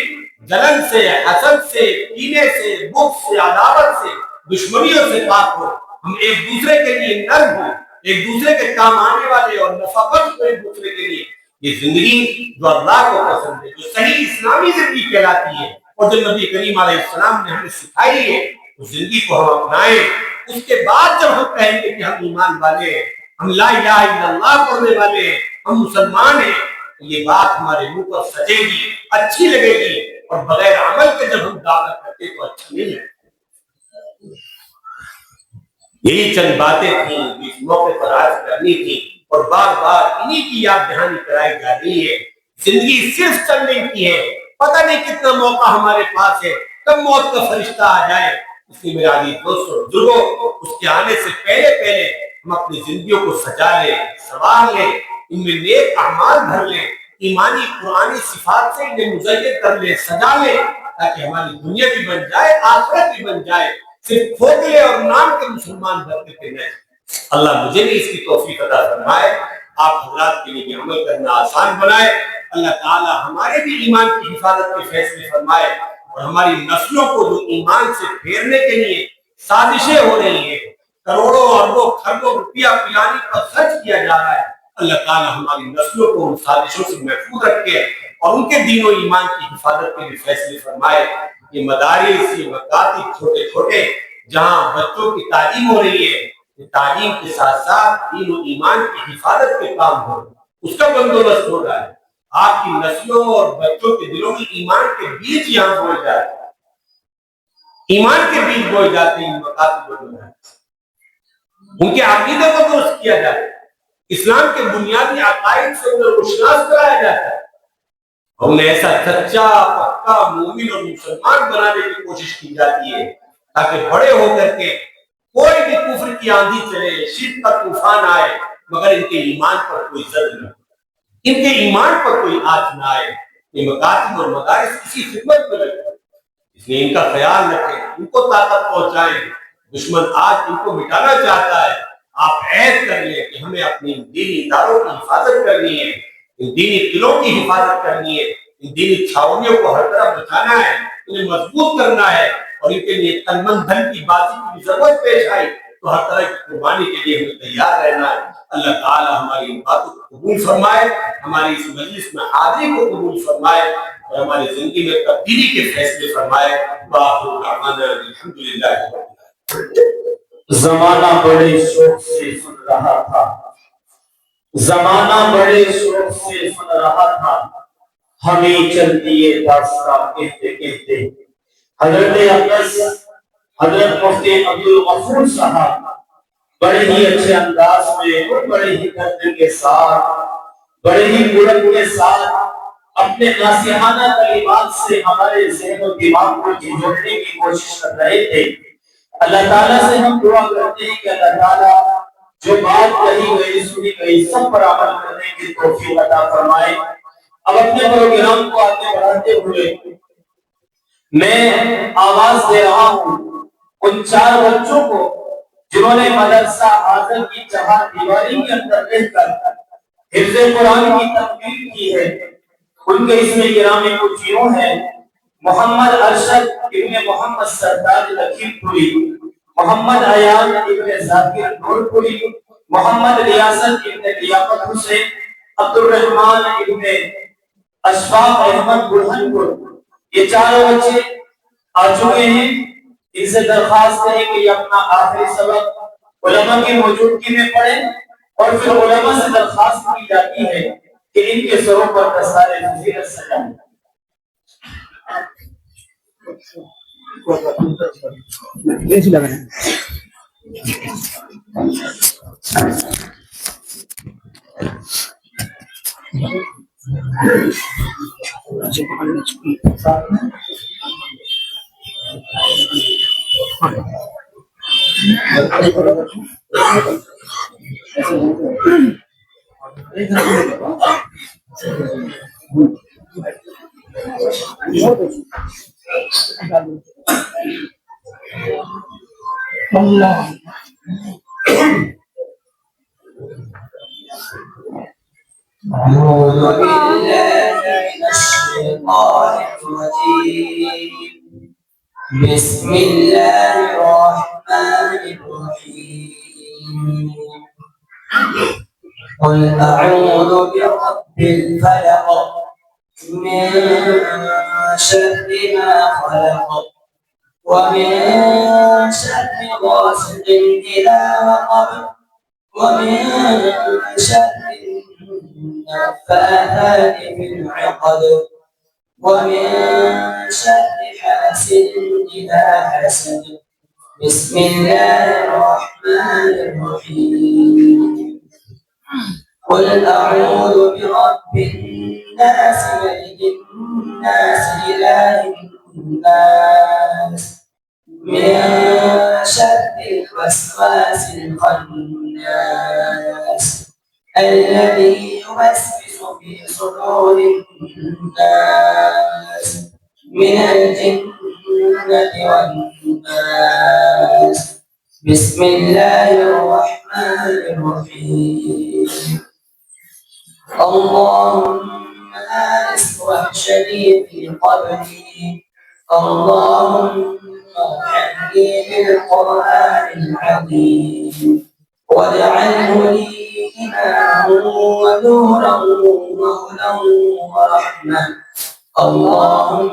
جلن سے، حسد سے، کینے سے، بغض سے، عداوت سے، دشمنیوں سے پاک ہو، ہم ایک دوسرے کے لیے نرم ہوں، ایک دوسرے کے کام آنے والے اور نفع بخش ایک دوسرے کے لیے. یہ زندگی جو اللہ کو پسند ہے، جو صحیح اسلامی زندگی کہلاتی ہے اور جو نبی کریم علیہ السلام نے ہمیں سکھائی ہے، اس زندگی کو ہم اپنائیں. اس کے بعد جب ہم کہیں گے کہ ہم ایمان والے ہیں، ہم لا الہ الا اللہ پڑھنے والے ہیں، ہم مسلمان ہیں، تو یہ بات ہمارے منہ پر سجے گی، اچھی لگے گی. اور بغیر عمل کے جب ہم دعویٰ کرتے تو اچھا نہیں ہے. یہی چند باتیں تھیں جو اس موقع پر آج کرنی تھی، اور بار بار انہی کی یاد دہانی کرائی جا رہی ہے. زندگی صرف چلنے کی ہے، پتہ نہیں کتنا موقع ہمارے پاس ہے، کب موت کا فرشتہ آ جائے. اس لیے میرے عزیز دوستو بزرگوں، اس کے آنے سے پہلے ہم اپنی زندگیوں کو سجا لیں، سنوار لیں، ان میں نیک اعمال بھر لیں، ایمانی قرآنی صفات سے انہیں مزین کر لیں، سجا لیں، تاکہ ہماری دنیا بھی بن جائے، آخرت بھی بن جائے. صرف کھوکھلے اور نام کے مسلمان بن کے نہیں. اللہ مجھے بھی اس کی توفیق عطا فرمائے. آپ حضرات کے لیے بھی عمل کرنا آسان بنائے۔ اللہ تعالی ہمارے بھی ایمان کی حفاظت کے فیصلے فرمائے، اور ہماری نسلوں کو جو ایمان سے پھیرنے کے لیے سازشیں ہو رہی ہیں، کروڑوں اربوں کھربوں روپیہ پلانے پر خرچ کیا جا رہا ہے، اللہ تعالی ہماری نسلوں کو ان سازشوں سے محفوظ رکھے اور ان کے دین و ایمان کی حفاظت کے لیے فیصلے فرمائے۔ یہ مدارس، یہ مکاتب چھوٹے چھوٹے جہاں بچوں کی تعلیم ہو رہی ہے، تعلیم کے ساتھ ساتھ دین و ایمان کی حفاظت کے کام ہو، اس کا بندوبست ہو رہا ہے۔ آپ کی نسلوں اور بچوں کے دلوں میں ایمان کے بیج یہاں بوئے جاتے ہیں، ایمان کے بیج بوئے جاتے ہیں ان مکاتب میں، ان کے عقیدے کو درست کیا جاتا ہے، اسلام کے بنیادی عقائد سے انہیں روشناس کرایا جاتا ہے، اور انہیں ایسا سچا پکا مومن اور مسلمان بنانے کی کوشش کی جاتی ہے تاکہ بڑے ہو کر کے کوئی بھی کفر کی آندھی چلے، شرک کا طوفان آئے، مگر ان کے ایمان پر کوئی زد نہ، ان کے ایمان پر کوئی آنچ نہ آئے۔ یہ مکاتب اور مدارس اسی خدمت میں لگے، اس لیے ان کا خیال رکھیں، ان کو طاقت پہنچائیں۔ دشمن آج ان کو مٹانا چاہتا ہے، آپ عہد کر لیں کہ ہمیں اپنی دینی اداروں کی حفاظت کرنی ہے، ان دینی قلعوں کی حفاظت کرنی ہے، ان دینی چھاونیوں کو ہر طرف بچانا ہے، انہیں مضبوط کرنا ہے، اور ان کے لیے تن من دھن کی بازی کی ضرورت پیش آئی تو ہر طرح کی قربانی کے لیے ہمیں تیار رہنا ہے۔ اللہ تعالی ہماری ان باتوں کو قبول فرمائے، ہماری اس مجلس میں حاضری کو قبول فرمائے، اور ہماری زندگی میں تبدیلی کے فیصلے فرمائے۔ وآخر دعوانا الحمدللہ رب العالمین۔ زمانہ بڑے شوق سے سن رہا تھا، زمانہ بڑے شوق سے سن رہا تھا، ہمیں چل دیے داستاں کہتے کہتے۔ حضرت اقدس حضرت مفتی عبدالغفور صاحب بڑے ہی اچھے انداز میں اور بڑے ہی قدر کے ساتھ، بڑے ہی بلند کے ساتھ اپنے ناصحانہ کلمات سے ہمارے ذہن و دماغ کو جھنجھوڑنے کی کوشش کر رہے تھے۔ اللہ تعالیٰ سے ہم دعا کرتے ہیں کہ اللہ تعالیٰ جو بات کہی گئی سنی گئی سب پر عمل کرنے کی توفیق عطا فرمائے۔ اب اپنے پروگرام کو آگے بڑھاتے ہوئے میں آواز دے رہا ہوں ان 4 بچوں کو جنہوں نے مدرسہ حاضر کی چہار دیواری کے اندر رہ کر حفظ قرآن کی تکمیل کی ہے۔ ان کے اسم گرامی کچھ یوں ہیں: محمد ارشد ابن محمد سردار لکھیم پوری، محمد ایان ابن ذاکر نور پوری، محمد ریاست ابن لیاقت حسین، عبد الرحمن ابن اشفاق احمد برہن پور۔ یہ 4 بچے آ چکے ہیں، ان سے درخواست ہے کہ یہ اپنا آخری سبق علماء کی موجودگی میں پڑھیں، اور پھر علماء سے درخواست کی جاتی ہے کہ ان کے سروں پر دستار فضیلت سجائیں۔ ایسی لگ رہا ہے۔ اللہ أعوذ بالله من الشيطان الرجيم بسم الله الرحمن الرحيم قل أعوذ برب الفلق من شر ما خلق ومن شر غاسق إذا وقب ومن شر النفاثات في العقد ومن شر حاسد إذا حسد بسم الله الرحمن الرحيم قل أعوذ برب الناس ملك الناس إله الناس من شر الوسواس الخناس الذي يوسوس في صدور الناس من الجنة والناس بسم الله الرحمن الرحيم اللهم آنس وحشني في قبري اللهم ارحمني بالقرآن العظيم واجعله لي إماما ونورا وهدى ورحمة اللهم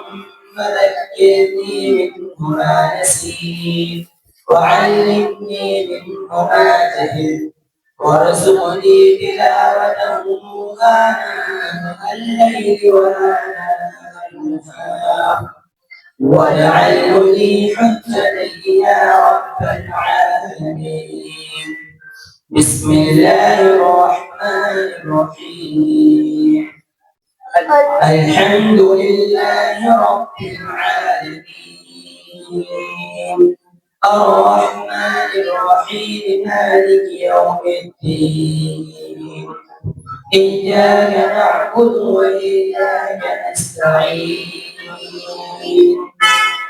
ذكرني منه ما نسيت وعلمني منه ما جهلت وارزقني تلاوته آناء الليل وآناء النهار واجعله لي حجة يا رب العالمين. بسم الله الرحمن الرحيم. الحمد لله رب العالمين الرحمن الرحيم مالك يوم الدين إياك نعبد وإياك نستعين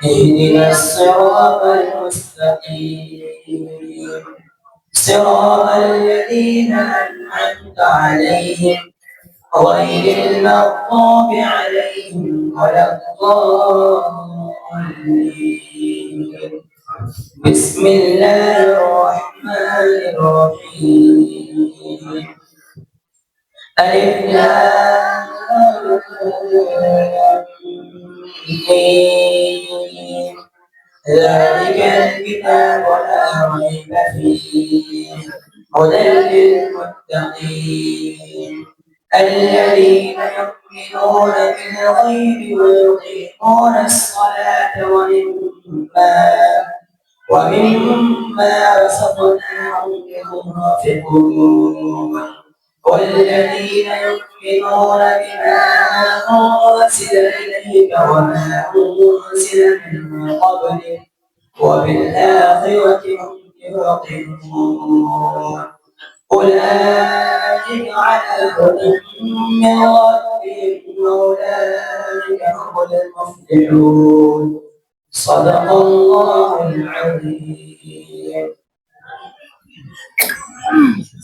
اهدنا الصراط المستقيم صراط الذين أنعمت عليهم غير المغضوب عليهم ولا الضالين. بسم الله الرحمن الرحيم. ألف لام ميم ذلك الكتاب لا ريب فيه هدى للمتقين الذين يؤمنون بالغيب ويقيمون الصلاة ومما رزقناهم ينفقون والذين يؤمنون بما أنزل إليك وما أنزل من قبلك وبالآخرة هم يوقنون أولئك على هدى من ربهم وأولئك هم المفلحون. صدق الله العظيم.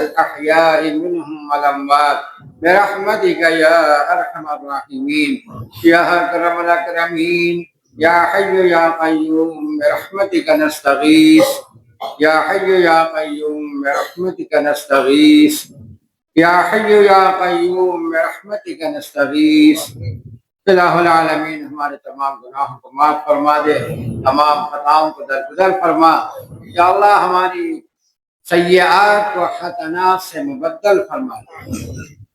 الأحياء منهم والأموات برحمتك يا أرحم الراحمين يا أكرم الأكرمين يا حي يا قيوم برحمتك نستغيث يا حي يا قيوم برحمتك نستغيث يا حي يا قیوم برحمتک نستغیث الہ العالمین ہمارے تمام گناہوں کو معاف فرما دے، تمام خطاؤں کو درگزر فرما یا اللہ، ہماری سیئات کو حسنات سے مبدل فرما دے۔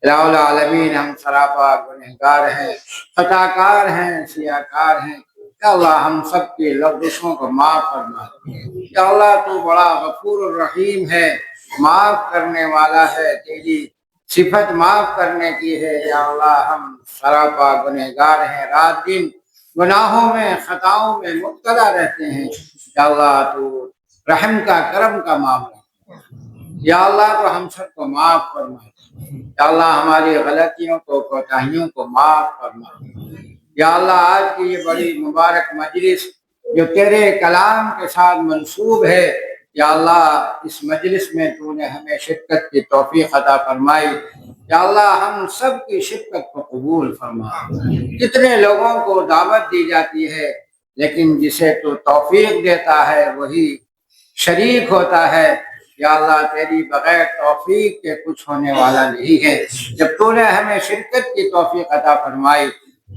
الہ العالمین ہم سراپا گنہگار ہیں، خطا کار ہیں، سیاہ کار ہیں، یا اللہ ہم سب کی لغزشوں کو معاف فرما دے۔ یا اللہ تو بڑا غفور الرحیم ہے، معاف کرنے والا ہے، تیری صفت معاف کرنے کی ہے۔ یا اللہ ہم سراپا گنہگار ہیں، رات دن گناہوں میں خطاؤں میں مبتلا رہتے ہیں۔ یا اللہ تو رحم کا کرم کا معاملہ، یا اللہ تو ہم سب کو معاف فرما دے۔ یا اللہ ہماری غلطیوں کو، کوتاہیوں کو معاف فرما دے۔ یا اللہ آج کی یہ بڑی مبارک مجلس جو تیرے کلام کے ساتھ منسوب ہے، یا اللہ اس مجلس میں تو نے ہمیں شرکت کی توفیق عطا فرمائی۔ یا اللہ ہم سب کی شرکت کو قبول فرما۔ کتنے لوگوں کو دعوت دی جاتی ہے لیکن جسے تو توفیق دیتا ہے وہی شریک ہوتا ہے۔ یا اللہ تیری بغیر توفیق کے کچھ ہونے والا نہیں ہے۔ جب تو نے ہمیں شرکت کی توفیق عطا فرمائی،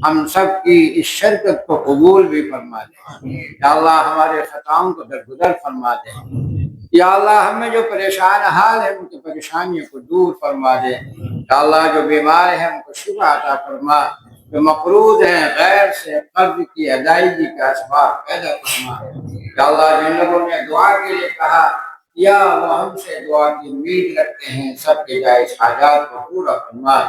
ہم سب کی اس شرکت کو قبول بھی فرما دے۔ یا اللہ ہمارے خطاؤں کو درگزر فرما دے۔ یا اللہ ہمیں جو پریشان حال ہے ان کی پریشانیوں کو دور فرما دے۔ یا اللہ جو بیمار ہیں ان کو شفا عطا فرما، جو مقروض ہیں غیر سے قرض کی ادائیگی کا اسباب پیدا فرما۔ یا اللہ جن لوگوں نے دعا کے لیے کہا یا وہ ہم سے دعا کی امید رکھتے ہیں، سب کے جائز حاجات کو پورا فرما۔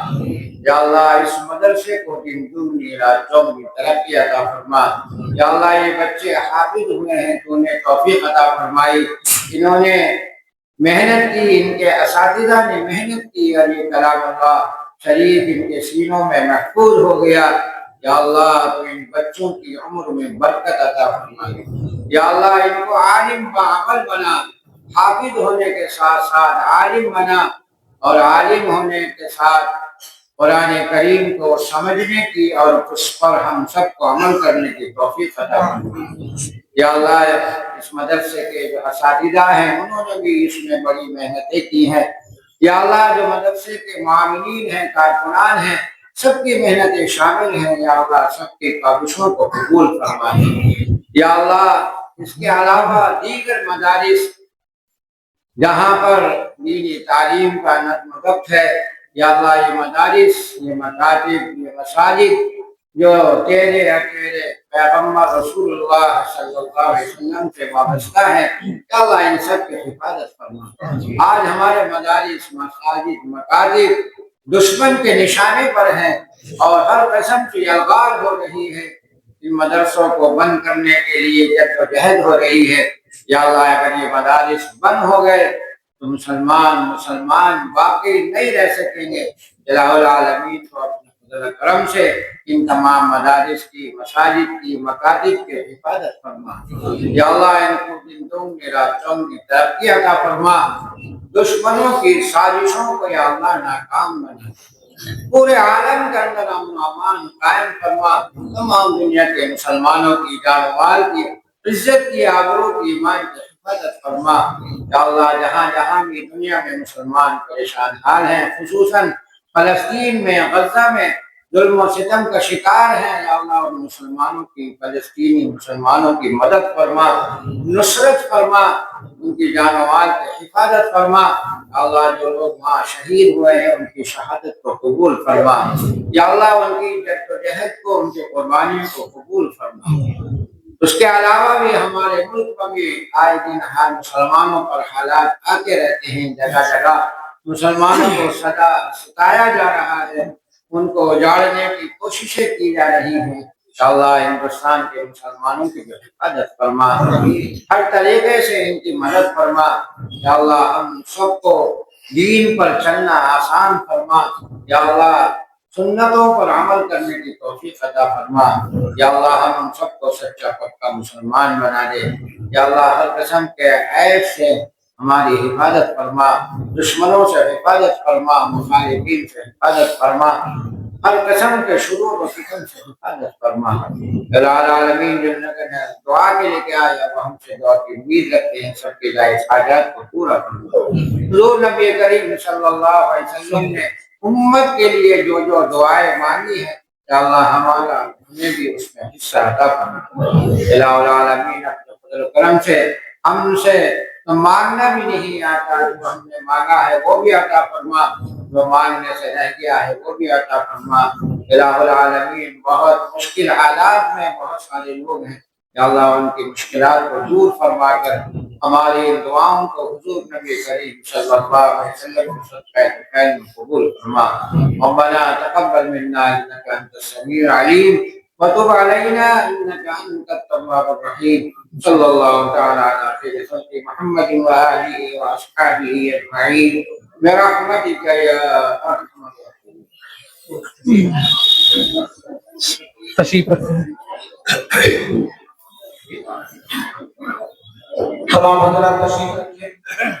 یا اللہ اس مدرسے کو دن دنیا راتوں کی ترقی عطا فرما۔ یا اللہ یہ بچے حافظ ہوئے ہیں، تو نے توفیق عطا فرمائی، انہوں نے محنت کی، ان کے اساتذہ نے محنت کی اور یہ کلام اللہ شریف ان کے سینوں میں محفوظ ہو گیا۔ یا اللہ تو ان بچوں کی عمر میں برکت عطا فرمائی۔ یا اللہ ان کو عالم باعقل بنا، حافظ ہونے کے ساتھ ساتھ عالم بنا، اور عالم ہونے کے ساتھ قرآن کریم کو سمجھنے کی اور اس پر ہم سب کو عمل کرنے کی توفیق عطا فرما۔ یا اللہ اس مدرسے کے جو اساتذہ ہیں انہوں نے بھی اس میں بڑی محنتیں کی ہیں۔ یا اللہ جو مدرسے کے معاونین ہیں، کارکنان ہیں، سب کی محنتیں شامل ہیں۔ یا اللہ سب کی کاوشوں کو قبول فرما۔ یا اللہ اس کے علاوہ دیگر مدارس جہاں پر دینی تعلیم کا نظم و ضبط ہے، یا اللہ یہ مدارس، یہ مکاتب، یہ مساجد جو تیرے اکیلے پیغمبر رسول اللہ صلی اللہ علیہ وسلم سے وابستہ ہے، یا اللہ ان سب کی حفاظت فرما۔ آج ہمارے مدارس، مساجد، مکاتب دشمن کے نشانے پر ہیں اور ہر قسم کی الغار ہو رہی ہے، ان مدرسوں کو بند کرنے کے لیے جدوجہد ہو رہی ہے۔ یا اللہ اگر یہ مدارس بند ہو گئے تو مسلمان باقی نہیں رہ سکیں گے۔ الہ العالمین کو اپنے فضل و کرم سے ان تمام مدارس کی، مساجد کی، مکاتب کی حفاظت فرما۔ یا اللہ ان کو دن دن راتوں کی ترقی عطا فرما، دشمنوں کی سازشوں کو یا اللہ ناکام بنا، پورے عالم کے اندر امن و امان قائم فرما، تمام دنیا کے مسلمانوں کی جان و مال کی، عزت کی، آبرو کی، ایمان کی حفاظت فرما۔ یا اللہ جہاں جہاں بھی دنیا میں مسلمان پریشان حال ہیں، خصوصاً فلسطین میں، غزہ میں ظلم و ستم کا شکار ہیں، یا اللہ ان مسلمانوں کی، فلسطینی مسلمانوں کی مدد فرما، نصرت فرما، ان کی جان و مال کی حفاظت فرما۔ یا اللہ جو لوگ وہاں شہید ہوئے ہیں ان کی شہادت کو قبول فرما۔ یا اللہ ان کی جدوجہد کو، ان کی قربانیوں کو قبول فرما۔ اس کے علاوہ بھی ہمارے ملک میں بھی آئے دن ہر مسلمانوں پر حالات آتے رہتے ہیں، جگہ جگہ مسلمانوں کو ستایا جا رہا ہے، ان کو اجاڑنے کی کوششیں کی جا رہی ہیں۔ انشاءاللہ ہندوستان کے مسلمانوں کی حفاظت فرما، ہر طریقے سے ان کی مدد فرما۔ یا اللہ ہم سب کو دین پر چلنا آسان فرما۔ یا اللہ سنتوں پر عمل کرنے کی توفیق عطا فرما۔ یا اللہ ہم سب کو سچا پکا مسلمان بنا دے۔ یا اللہ ہر قسم کے عیب سے ہماری حفاظت فرما، دشمنوں سے حفاظت فرما، مخالفین سے حفاظت فرما، ہر قسم کے شرور و فتن سے حفاظت فرما۔ الہ العالمین جنت نے دعا کے لے کے آیا وہ ہم سے دعا کی امید رکھتے ہیں، سب کے جائز حاجات کو پورا کرو۔ حضور نبی کریم صلی اللہ علیہ وسلم نے امت کے لیے جو جو دعائیں مانگی ہیں یا اللہ ہمیں بھی اس میں حصہ عطا فرما۔ الہ العالمین اپنے فضل و کرم سے ہم سے مانگنا بھی نہیں آتا، جو ہم نے مانگا ہے وہ بھی عطا فرما، جو مانگنے سے رہ گیا ہے وہ بھی عطا فرما۔ الہ العالمین بہت مشکل حالات میں بہت سارے لوگ ہیں، یا اللہ ان کی مشکلات کو دور فرما کر ہماری دعاؤں کو حضور نبی کریم صلی اللہ علیہ وسلم کے صدقہ خیر میں قبول فرما۔ ربنا تقبل منا انك انت السميع العليم وتب علينا انك انت التواب الرحيم صلى الله تعالى على خير خلق محمد واله واصحابه اجمعين برحمتك يا ارحم الراحمين۔ تشریف رکھیں۔ تمام حضرات تشریف رکھیں۔